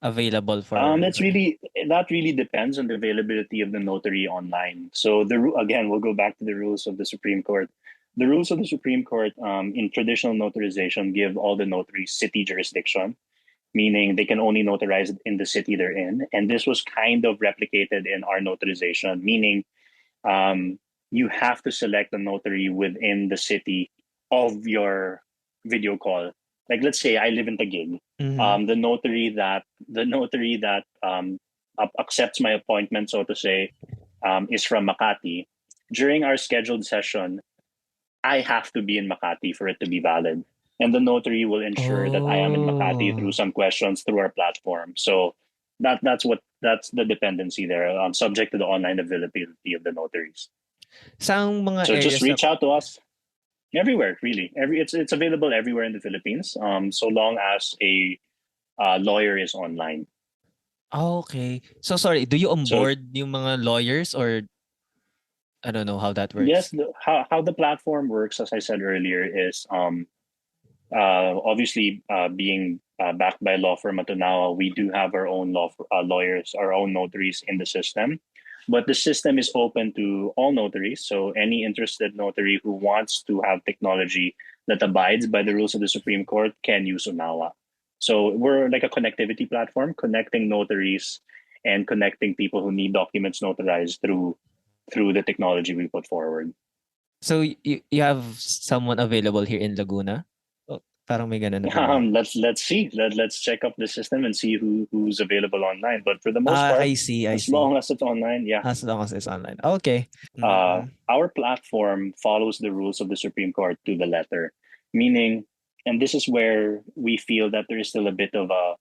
available for That's really that really depends on the availability of the notary online. So again, we'll go back to the rules of the Supreme Court. The rules of the Supreme Court in traditional notarization give all the notaries city jurisdiction, meaning they can only notarize in the city they're in. And this was kind of replicated in our notarization, meaning um, you have to select a notary within the city of your video call. Like, let's say I live in Taguig. Mhm. The notary that accepts my appointment, so to say, is from Makati. During our scheduled session, I have to be in Makati for it to be valid. And the notary will ensure that I am in Makati through Oh. some questions through our platform. So that's the dependency there, subject to the online availability of the notaries. Saang mga So just areas na reach out to us everywhere, really. It's available everywhere in the Philippines, so long as a lawyer is online. okay. So sorry, do you So onboard yung mga lawyers or I don't know how that yes, works? how the platform works, as I said earlier, is obviously being backed by law firm UNAWA, we do have our own lawyers, our own notaries in the system. But the system is open to all notaries. So any interested notary who wants to have technology that abides by the rules of the Supreme Court can use UNAWA. So we're like a connectivity platform, connecting notaries and connecting people who need documents notarized through the technology we put forward. So you have someone available here in Laguna? Oh. Parang may ganun na ba ba? Let's see. Let's check up the system and see who's available online. But for the most part, I see, I as see. long as it's online, yeah. As long as it's online. Okay. Mm-hmm. Our platform follows the rules of the Supreme Court to the letter, meaning, and this is where we feel that there is still a bit of a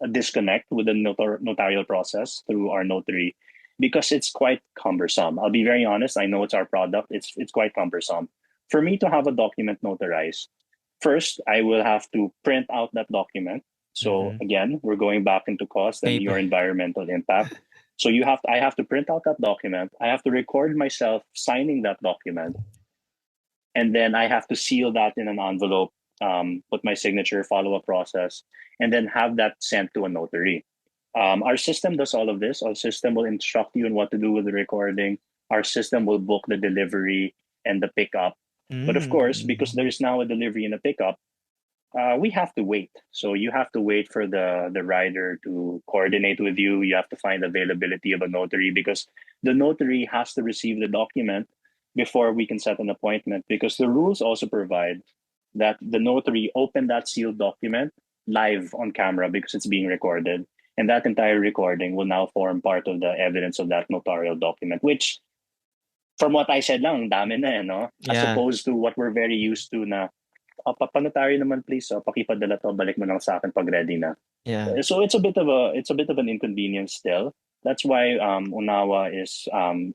disconnect with the notarial process through our notary, because it's quite cumbersome. I'll be very honest. I know it's our product. It's quite cumbersome. For me to have a document notarized, first I will have to print out that document. So Mm-hmm. again, we're going back into cost and Paper. your environmental impact. So I have to print out that document. I have to record myself signing that document, and then I have to seal that in an envelope, put my signature, follow a process, and then have that sent to a notary. Our system does all of this. Our system will instruct you on what to do with the recording. Our system will book the delivery and the pickup. But of course, because Mm-hmm. there is now a delivery and a pickup, we have to wait. So you have to wait for the rider to coordinate with you. You have to find availability of a notary, because the notary has to receive the document before we can set an appointment. Because the rules also provide that the notary open that sealed document live on camera, because it's being recorded, and that entire recording will now form part of the evidence of that notarial document. Which, from what I said lang, ang dami na no? As Yeah. opposed to what we're very used to na, papanotaryo naman please, pakipadala to, balik mo lang sa akin pag ready na. Yeah. So it's a bit of an inconvenience still. That's why UNAWA is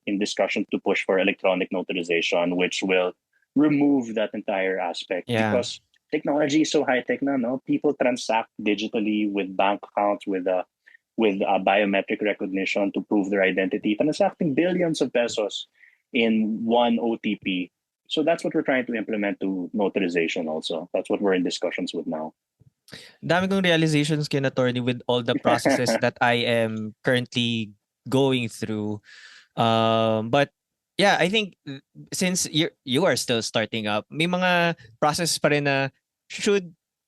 in discussion to push for electronic notarization, which will remove that entire aspect, Yeah. because technology is so high tech now. No, people transact digitally with bank accounts, with biometric recognition to prove their identity, transacting billions of pesos in one OTP. So that's what we're trying to implement to notarization also. That's what we're in discussions with now. Dami kong realizations kay attorney with all the processes that I am currently going through. But yeah, I think since you are still starting up, may mga process pa rin na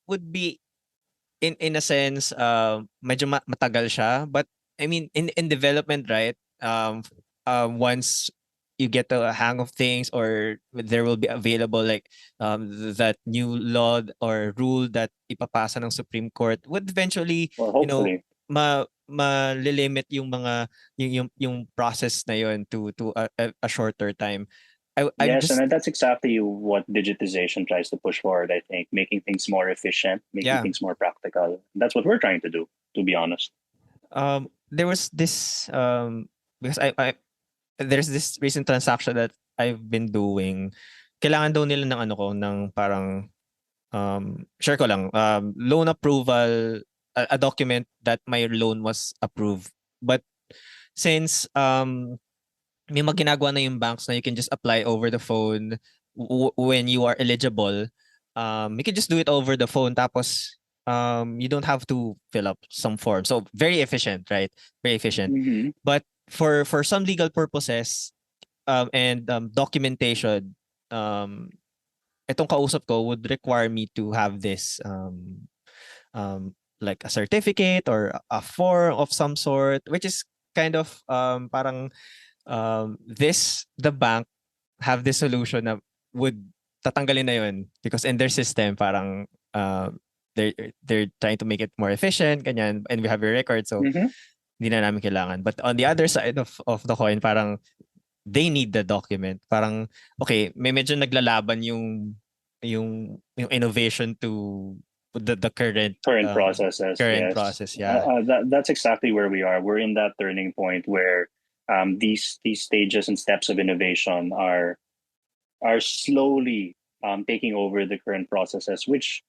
would be in a sense medyo matagal siya, but I mean in development, right? Once you get the hang of things, or there will be available like that new law or rule that ipapasa ng Supreme Court would eventually, Well, you know, hopefully. malilimit yung mga yung process na yon to a shorter time. I'm Yes, just and that's exactly what digitization tries to push forward, I think, making things more efficient, making yeah. things more practical. That's what we're trying to do, to be honest. There was this because I there's this recent transaction that I've been doing. Kailangan daw nila ng ano ko, ng parang share ko lang, loan approval, a document that my loan was approved. But since may mga ginagawa na yung banks na you can just apply over the phone when you are eligible, you can just do it over the phone, tapos you don't have to fill up some form. So very efficient, right? Very efficient. Mm-hmm. But for some legal purposes and documentation, itong kausap ko would require me to have this like a certificate or a form of some sort, which is kind of parang the bank have this solution na would tatanggalin na yun, because in their system parang they're they're trying to make it more efficient ganyan, and we have your record, so Mm-hmm. hindi na namin kailangan. But on the other side of the coin, parang they need the document. Parang okay, may medyo naglalaban yung innovation to the current Current processes, current yes. process. Yeah. That's exactly where we are. We're in that turning point where these stages and steps of innovation are slowly taking over the current processes, which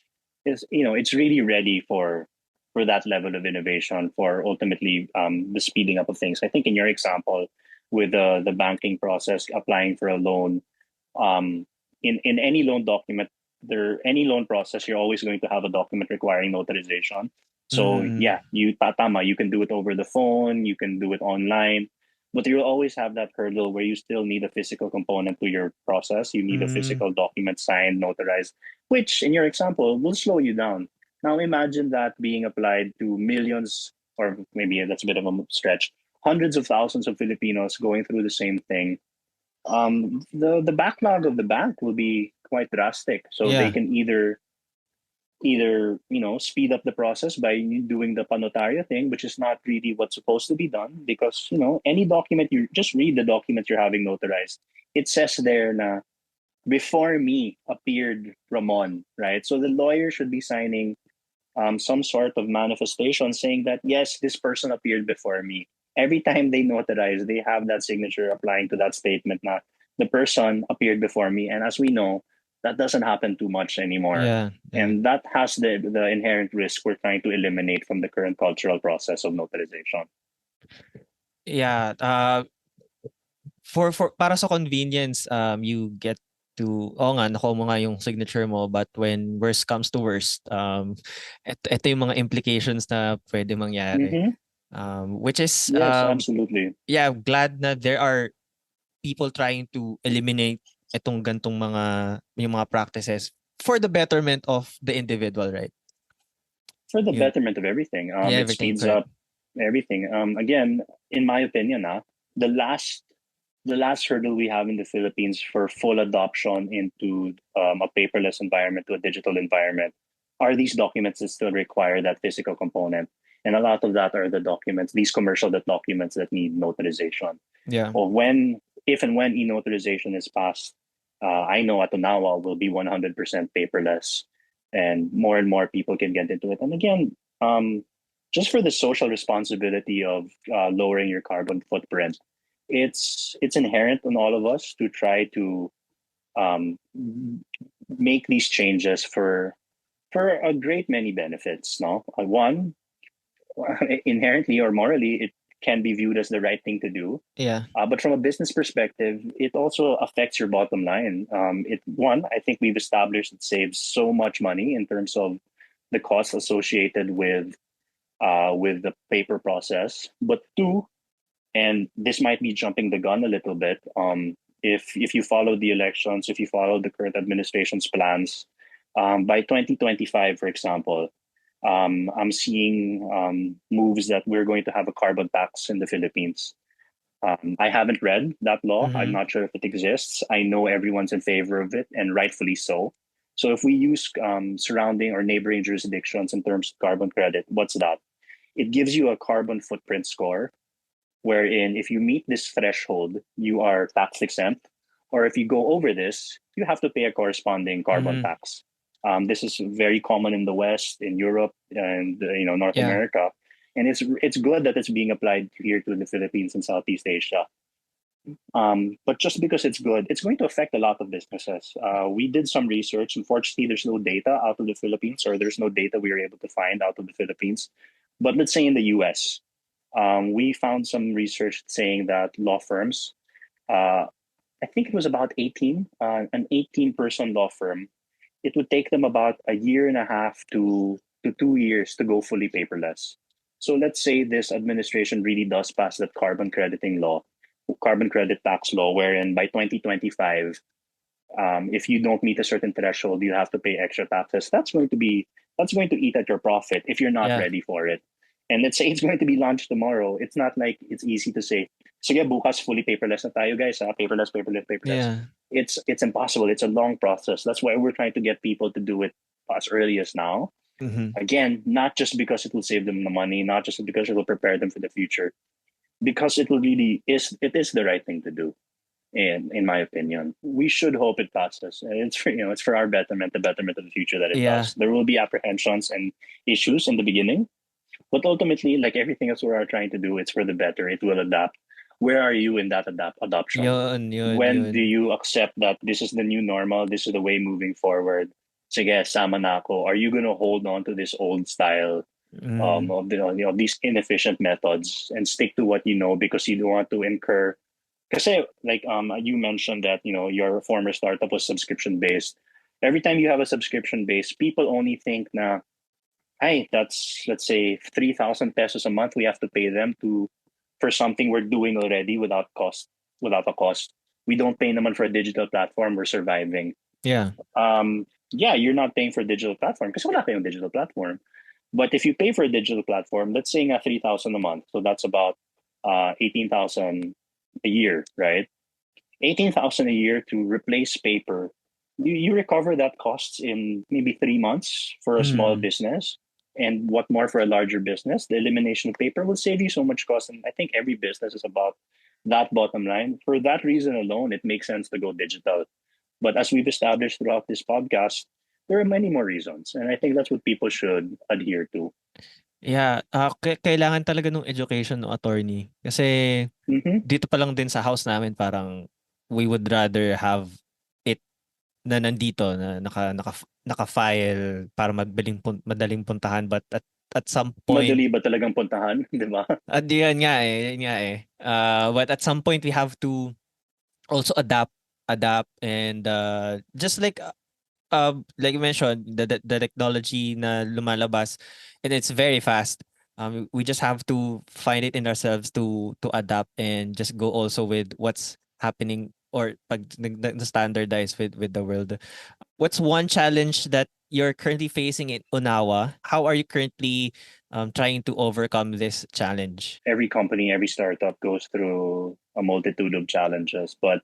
is, it's really ready for that level of innovation, for ultimately the speeding up of things. I think in your example with the banking process, applying for a loan, in any loan document, any loan process, you're always going to have a document requiring notarization. So Mm, yeah, you can do it over the phone, you can do it online, but you'll always have that hurdle where you still need a physical component to your process. You need a mm, physical document signed, notarized, which in your example will slow you down. Now imagine that being applied to millions, or maybe that's a bit of a stretch, hundreds of thousands of Filipinos going through the same thing. The backlog of the bank will be quite drastic. So they can either speed up the process by doing the panotarya thing, which is not really what's supposed to be done, because any document, you just read the document you're having notarized. It says there na before me appeared Ramon, right? So the lawyer should be signing some sort of manifestation saying that, yes, this person appeared before me. Every time they notarize, they have that signature applying to that statement na the person appeared before me. And as we know, that doesn't happen too much anymore. Yeah. And that has the inherent risk we're trying to eliminate from the current cultural process of notarization. Yeah. For para sa convenience, you get to, nga, nakuha mo nga yung signature mo, but when worst comes to worst, ito yung mga implications na pwede mangyari. Which is, yes, absolutely. Yeah, glad na there are people trying to eliminate itong gantong yung mga practices for the betterment of the individual, right? For the betterment of everything. It speeds up everything. Again, in my opinion, the last hurdle we have in the Philippines for full adoption into a paperless environment to a digital environment are these documents that still require that physical component. And a lot of that are the documents, these commercial documents that need notarization. Yeah. Or if and when e-notarization is passed, I know at UNAWA will be 100% paperless, and more people can get into it. And again, just for the social responsibility of lowering your carbon footprint, it's inherent in all of us to try to make these changes for a great many benefits. No, one, inherently or morally, it can be viewed as the right thing to do. Yeah. But from a business perspective, it also affects your bottom line. I think we've established it saves so much money in terms of the costs associated with the paper process. But two, and this might be jumping the gun a little bit, if you follow the elections, if you follow the current administration's plans, by 2025, for example, I'm seeing moves that we're going to have a carbon tax in the Philippines. I haven't read that law. I'm not sure if it exists. I know everyone's in favor of it, and rightfully so. So if we use surrounding or neighboring jurisdictions in terms of carbon credit, what's that? It gives you a carbon footprint score, wherein if you meet this threshold, you are tax exempt. Or if you go over this, you have to pay a corresponding carbon tax. This is very common in the West, in Europe, and North America. And it's good that it's being applied here to the Philippines and Southeast Asia. But just because it's good, it's going to affect a lot of businesses. We did some research. Unfortunately, there's no data out of the Philippines, or there's no data we were able to find out of the Philippines. But let's say in the US, we found some research saying that law firms, I think it was about 18, an 18-person law firm, it would take them about a year and a half to 2 years to go fully paperless. So let's say this administration really does pass that carbon credit tax law, wherein by 2025, if you don't meet a certain threshold, you have to pay extra taxes. That's going to eat at your profit if you're not ready for it. And let's say it's going to be launched tomorrow. It's not like it's easy to say, sige, bukas fully paperless na tayo, guys. Paperless. Yeah. It's impossible. It's a long process. That's why we're trying to get people to do it as early as now. Again, not just because it will save them the money, not just because it will prepare them for the future, because it is the right thing to do. And in my opinion, we should hope it passes. And it's for our betterment, the betterment of the future that it does. There will be apprehensions and issues in the beginning, but ultimately, like everything else we are trying to do, it's for the better. It will adapt. Where are you in that adoption? When do you accept that this is the new normal? This is the way moving forward. Sige, sama na ako. Are you going to hold on to this old style of these inefficient methods and stick to what you know because you don't want to incur? Because like you mentioned that your former startup was subscription based. Every time you have a subscription based, people only think na, hey, that's, let's say, 3,000 pesos a month we have to pay them for something we're doing already without a cost. We don't pay them for a digital platform. We're surviving. Yeah. You're not paying for a digital platform because wala kayong digital platform. But if you pay for a digital platform, let's say 3,000 a month, so that's about 18,000 a year, right? 18,000 a year to replace paper you recover that costs in maybe 3 months for a small Mm. business. And what more for a larger business? The elimination of paper will save you so much cost. And I think every business is about that bottom line. For that reason alone, it makes sense to go digital. But as we've established throughout this podcast, there are many more reasons. And I think that's what people should adhere to. Yeah, kailangan talaga nung education no attorney. Kasi Mm-hmm. dito pa lang din sa house namin parang we would rather have it na nandito na naka-file para madaling puntahan but at some point Madali ba talagang puntahan, di ba? yun nga eh, yun nga eh. But at some point we have to also adapt and just like you mentioned, the technology na lumalabas and it's very fast. We just have to find it in ourselves to adapt and just go also with what's happening or pag standardize with the world. What's one challenge that you're currently facing in UNAWA? How are you currently trying to overcome this challenge? Every company, every startup goes through a multitude of challenges. But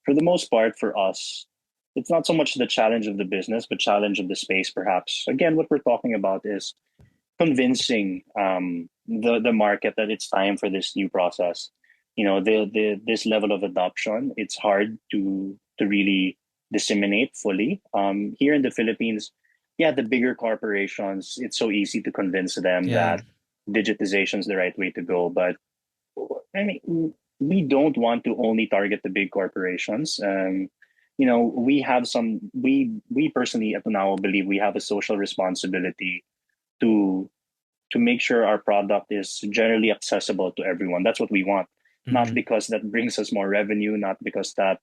for the most part, for us, it's not so much the challenge of the business, but challenge of the space, perhaps. Again, what we're talking about is convincing the market that it's time for this new process. The this level of adoption, it's hard to really disseminate fully. Here in the Philippines, yeah, the bigger corporations, it's so easy to convince them Yeah. that digitization is the right way to go. But I mean, we don't want to only target the big corporations. We have some. We personally at now believe we have a social responsibility to to make sure our product is generally accessible to everyone. That's what we want, not Mm-hmm. because that brings us more revenue, not because that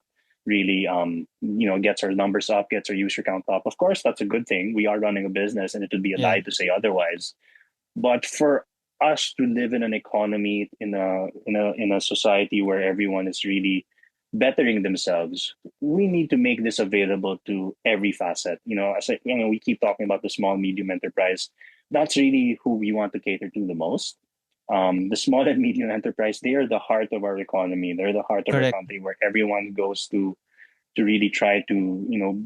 really gets our numbers up, gets our user count up. Of course, that's a good thing. We are running a business, and it would be a Yeah. lie to say otherwise. But for us to live in an economy in a society where everyone is really bettering themselves, we need to make this available to every facet. We keep talking about the small medium enterprise. That's really who we want to cater to the most. The small and medium enterprise, they are the heart of our economy. They're the heart of our Correct. country, where everyone goes to really try to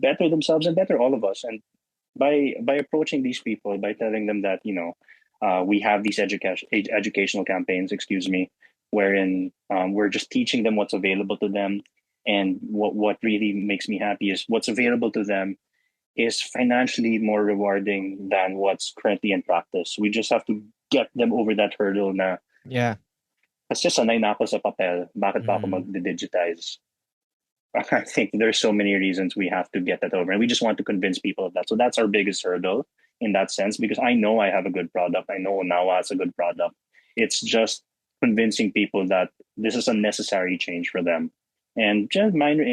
better themselves and better all of us. And by approaching these people, by telling them that we have these educational campaigns, excuse me, wherein we're just teaching them what's available to them. And what really makes me happy is what's available to them is financially more rewarding than what's currently in practice. We just have to get them over that hurdle na Yeah. kasi sanay na ako sa papel, bakit pa ako Mm-hmm. mag-digitize? I think there's so many reasons we have to get that over, and we just want to convince people of that. So that's our biggest hurdle in that sense, because I know I have a good product. I know Nawa has a good product. It's just convincing people that this is a necessary change for them. And just minor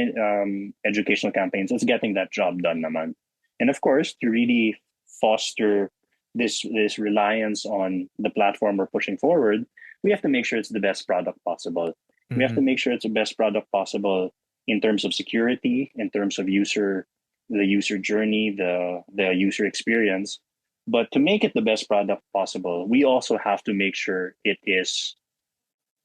educational campaigns, it's getting that job done, naman. And of course, to really foster this reliance on the platform we're pushing forward, we have to make sure it's the best product possible. We have Mm-hmm. to make sure it's the best product possible in terms of security, in terms of the user journey, the user experience. But to make it the best product possible, we also have to make sure it is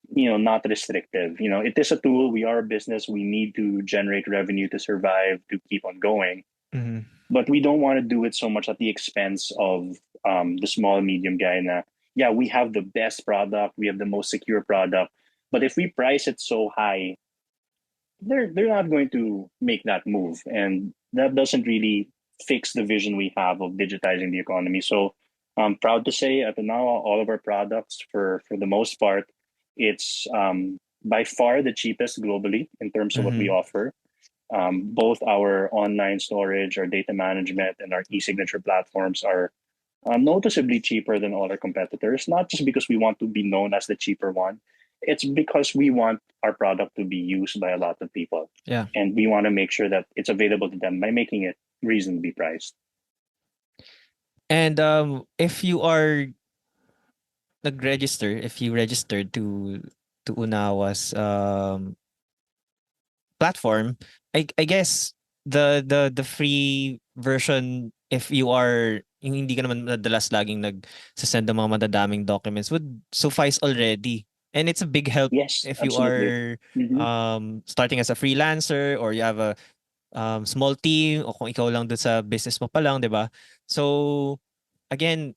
not restrictive. It is a tool. We are a business. We need to generate revenue to survive, to keep on going. Mm-hmm. But we don't want to do it so much at the expense of the small medium guy. Yeah, we have the best product. We have the most secure product. But if we price it so high, they're not going to make that move, and that doesn't really fix the vision we have of digitizing the economy. So I'm proud to say at now all of our products, for the most part, it's by far the cheapest globally in terms of what we Mm-hmm. offer. Both our online storage, our data management, and our e-signature platforms are noticeably cheaper than all our competitors, not just because we want to be known as the cheaper one. It's because we want our product to be used by a lot of people. Yeah. And we want to make sure that it's available to them by making it reasonably priced. And if you are if you registered to Unawa's platform, I guess the free version if you are yung hindi ka naman madalas laging send ng mga madadaming documents would suffice already. And it's a big help Yes, if you absolutely. are Mm-hmm. starting as a freelancer or you have small team o kung ikaw lang doon sa business mo pa lang, 'di ba? So again,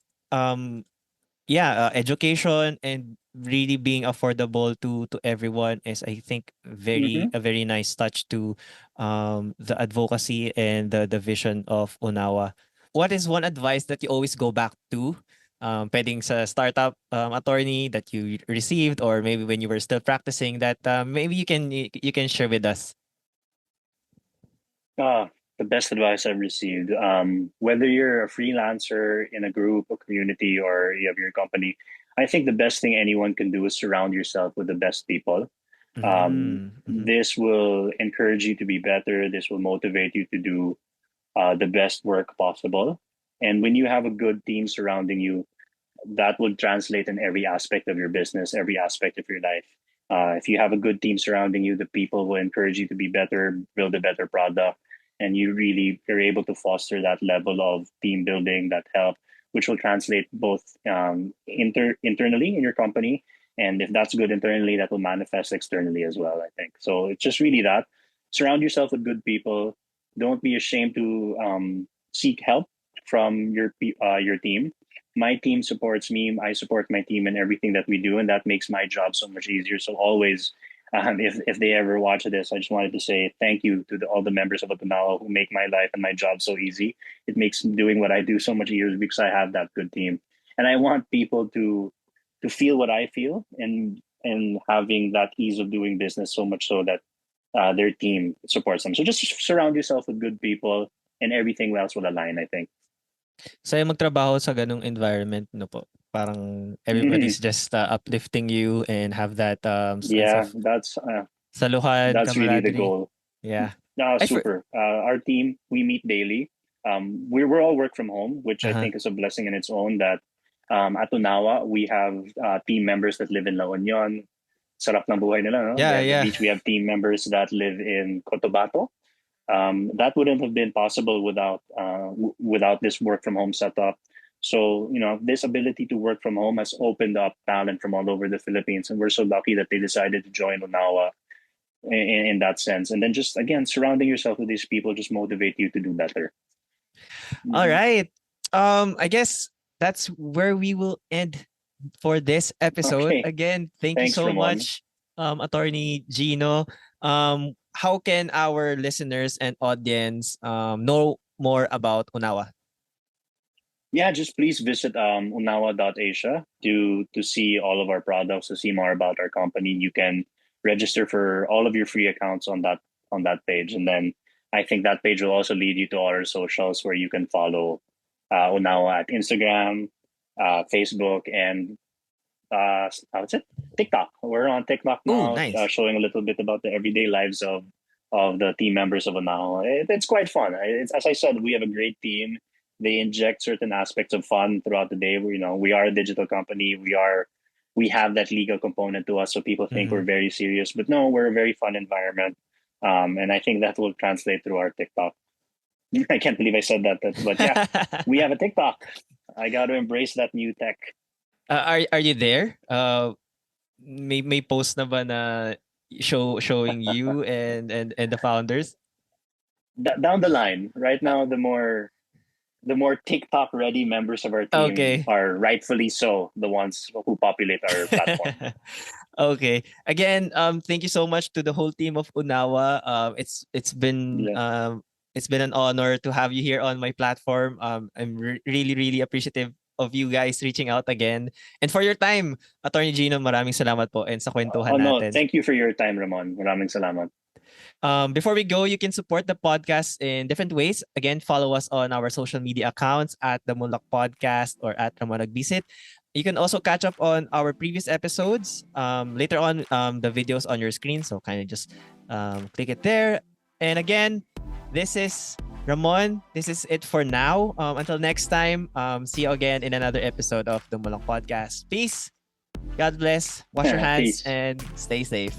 education and really being affordable to everyone is, I think, Mm-hmm. a very nice touch to the advocacy and the vision of UNAWA. What is one advice that you always go back to? Pwedeng sa startup attorney that you received, or maybe when you were still practicing, that maybe you can share with us. Ah, the best advice I've received. Whether you're a freelancer in a group, a community, or you have your company, I think the best thing anyone can do is surround yourself with the best people. Mm-hmm. This will encourage you to be better. This will motivate you to do the best work possible. And when you have a good team surrounding you, that would translate in every aspect of your business, every aspect of your life. If you have a good team surrounding you, the people will encourage you to be better, build a better product, and you really are able to foster that level of team building, that help, which will translate both internally in your company, and if that's good internally, that will manifest externally as well. I think so. It's just really that surround yourself with good people. Don't be ashamed to seek help from your team. My team supports me. I support my team in everything that we do, and that makes my job so much easier. So always, if they ever watch this, I just wanted to say thank you to all the members of UNAWA who make my life and my job so easy. It makes doing what I do so much easier because I have that good team, and I want people to feel what I feel, and having that ease of doing business so much so that their team supports them. So just surround yourself with good people, and everything else will align, I think. Sa'yo magtrabaho sa ganung environment, no po? Parang everybody's just uplifting you and have that sense Yeah, of saluhan, that's really the camaraderie. goal. Yeah. I for Super. Our team, we meet daily. We're all work from home, which I uh-huh. think is a blessing in its own. That at UNAWA, we have team members that live in La Union. Sarap ng buhay nila, no? They Yeah, have the yeah. beach. We have team members that live in Cotabato. That wouldn't have been possible without this work from home setup. So this ability to work from home has opened up talent from all over the Philippines, and we're so lucky that they decided to join UNAWA in that sense. And then just again, surrounding yourself with these people just motivate you to do better. All Mm-hmm. right. I guess that's where we will end for this episode. Okay. Again, thank you Thanks, so Ramon. much, Attorney Gino. How can our listeners and audience know more about UNAWA? Yeah, just please visit unawa.asia to see all of our products, to see more about our company. You can register for all of your free accounts on that page, and then I think that page will also lead you to all our socials where you can follow Unawa at Instagram, Facebook, and what's it? TikTok. We're on TikTok Oh, now, nice. showing a little bit about the everyday lives of the team members of Unawa. It's quite fun. It's, as I said, we have a great team. They inject certain aspects of fun throughout the day. We are a digital company. We have that legal component to us, so people think Mm-hmm. we're very serious, but no, we're a very fun environment. And I think that will translate through our TikTok. I can't believe I said that, but yeah, we have a TikTok. I got to embrace that new tech. Are you there? May post na ba na showing you and the founders? Down the line, right now, the more TikTok ready members of our team Okay. are rightfully so the ones who populate our platform. Okay. Again, thank you so much to the whole team of UNAWA. Yeah. It's been an honor to have you here on my platform. I'm really really appreciative of you guys reaching out again and for your time, Attorney Gino. Maraming salamat po and sa kwentuhan Oh no, natin. thank you for your time, Ramon. Maraming salamat. Before we go, you can support the podcast in different ways. Again, follow us on our social media accounts at the Moonlock Podcast or at Ramon Visit. You can also catch up on our previous episodes later on, the videos on your screen. So kind of just click it there. And again, this is Ramon. This is it for now. Until next time, see you again in another episode of the Moonlock Podcast. Peace. God bless. Wash your hands Peace. and stay safe.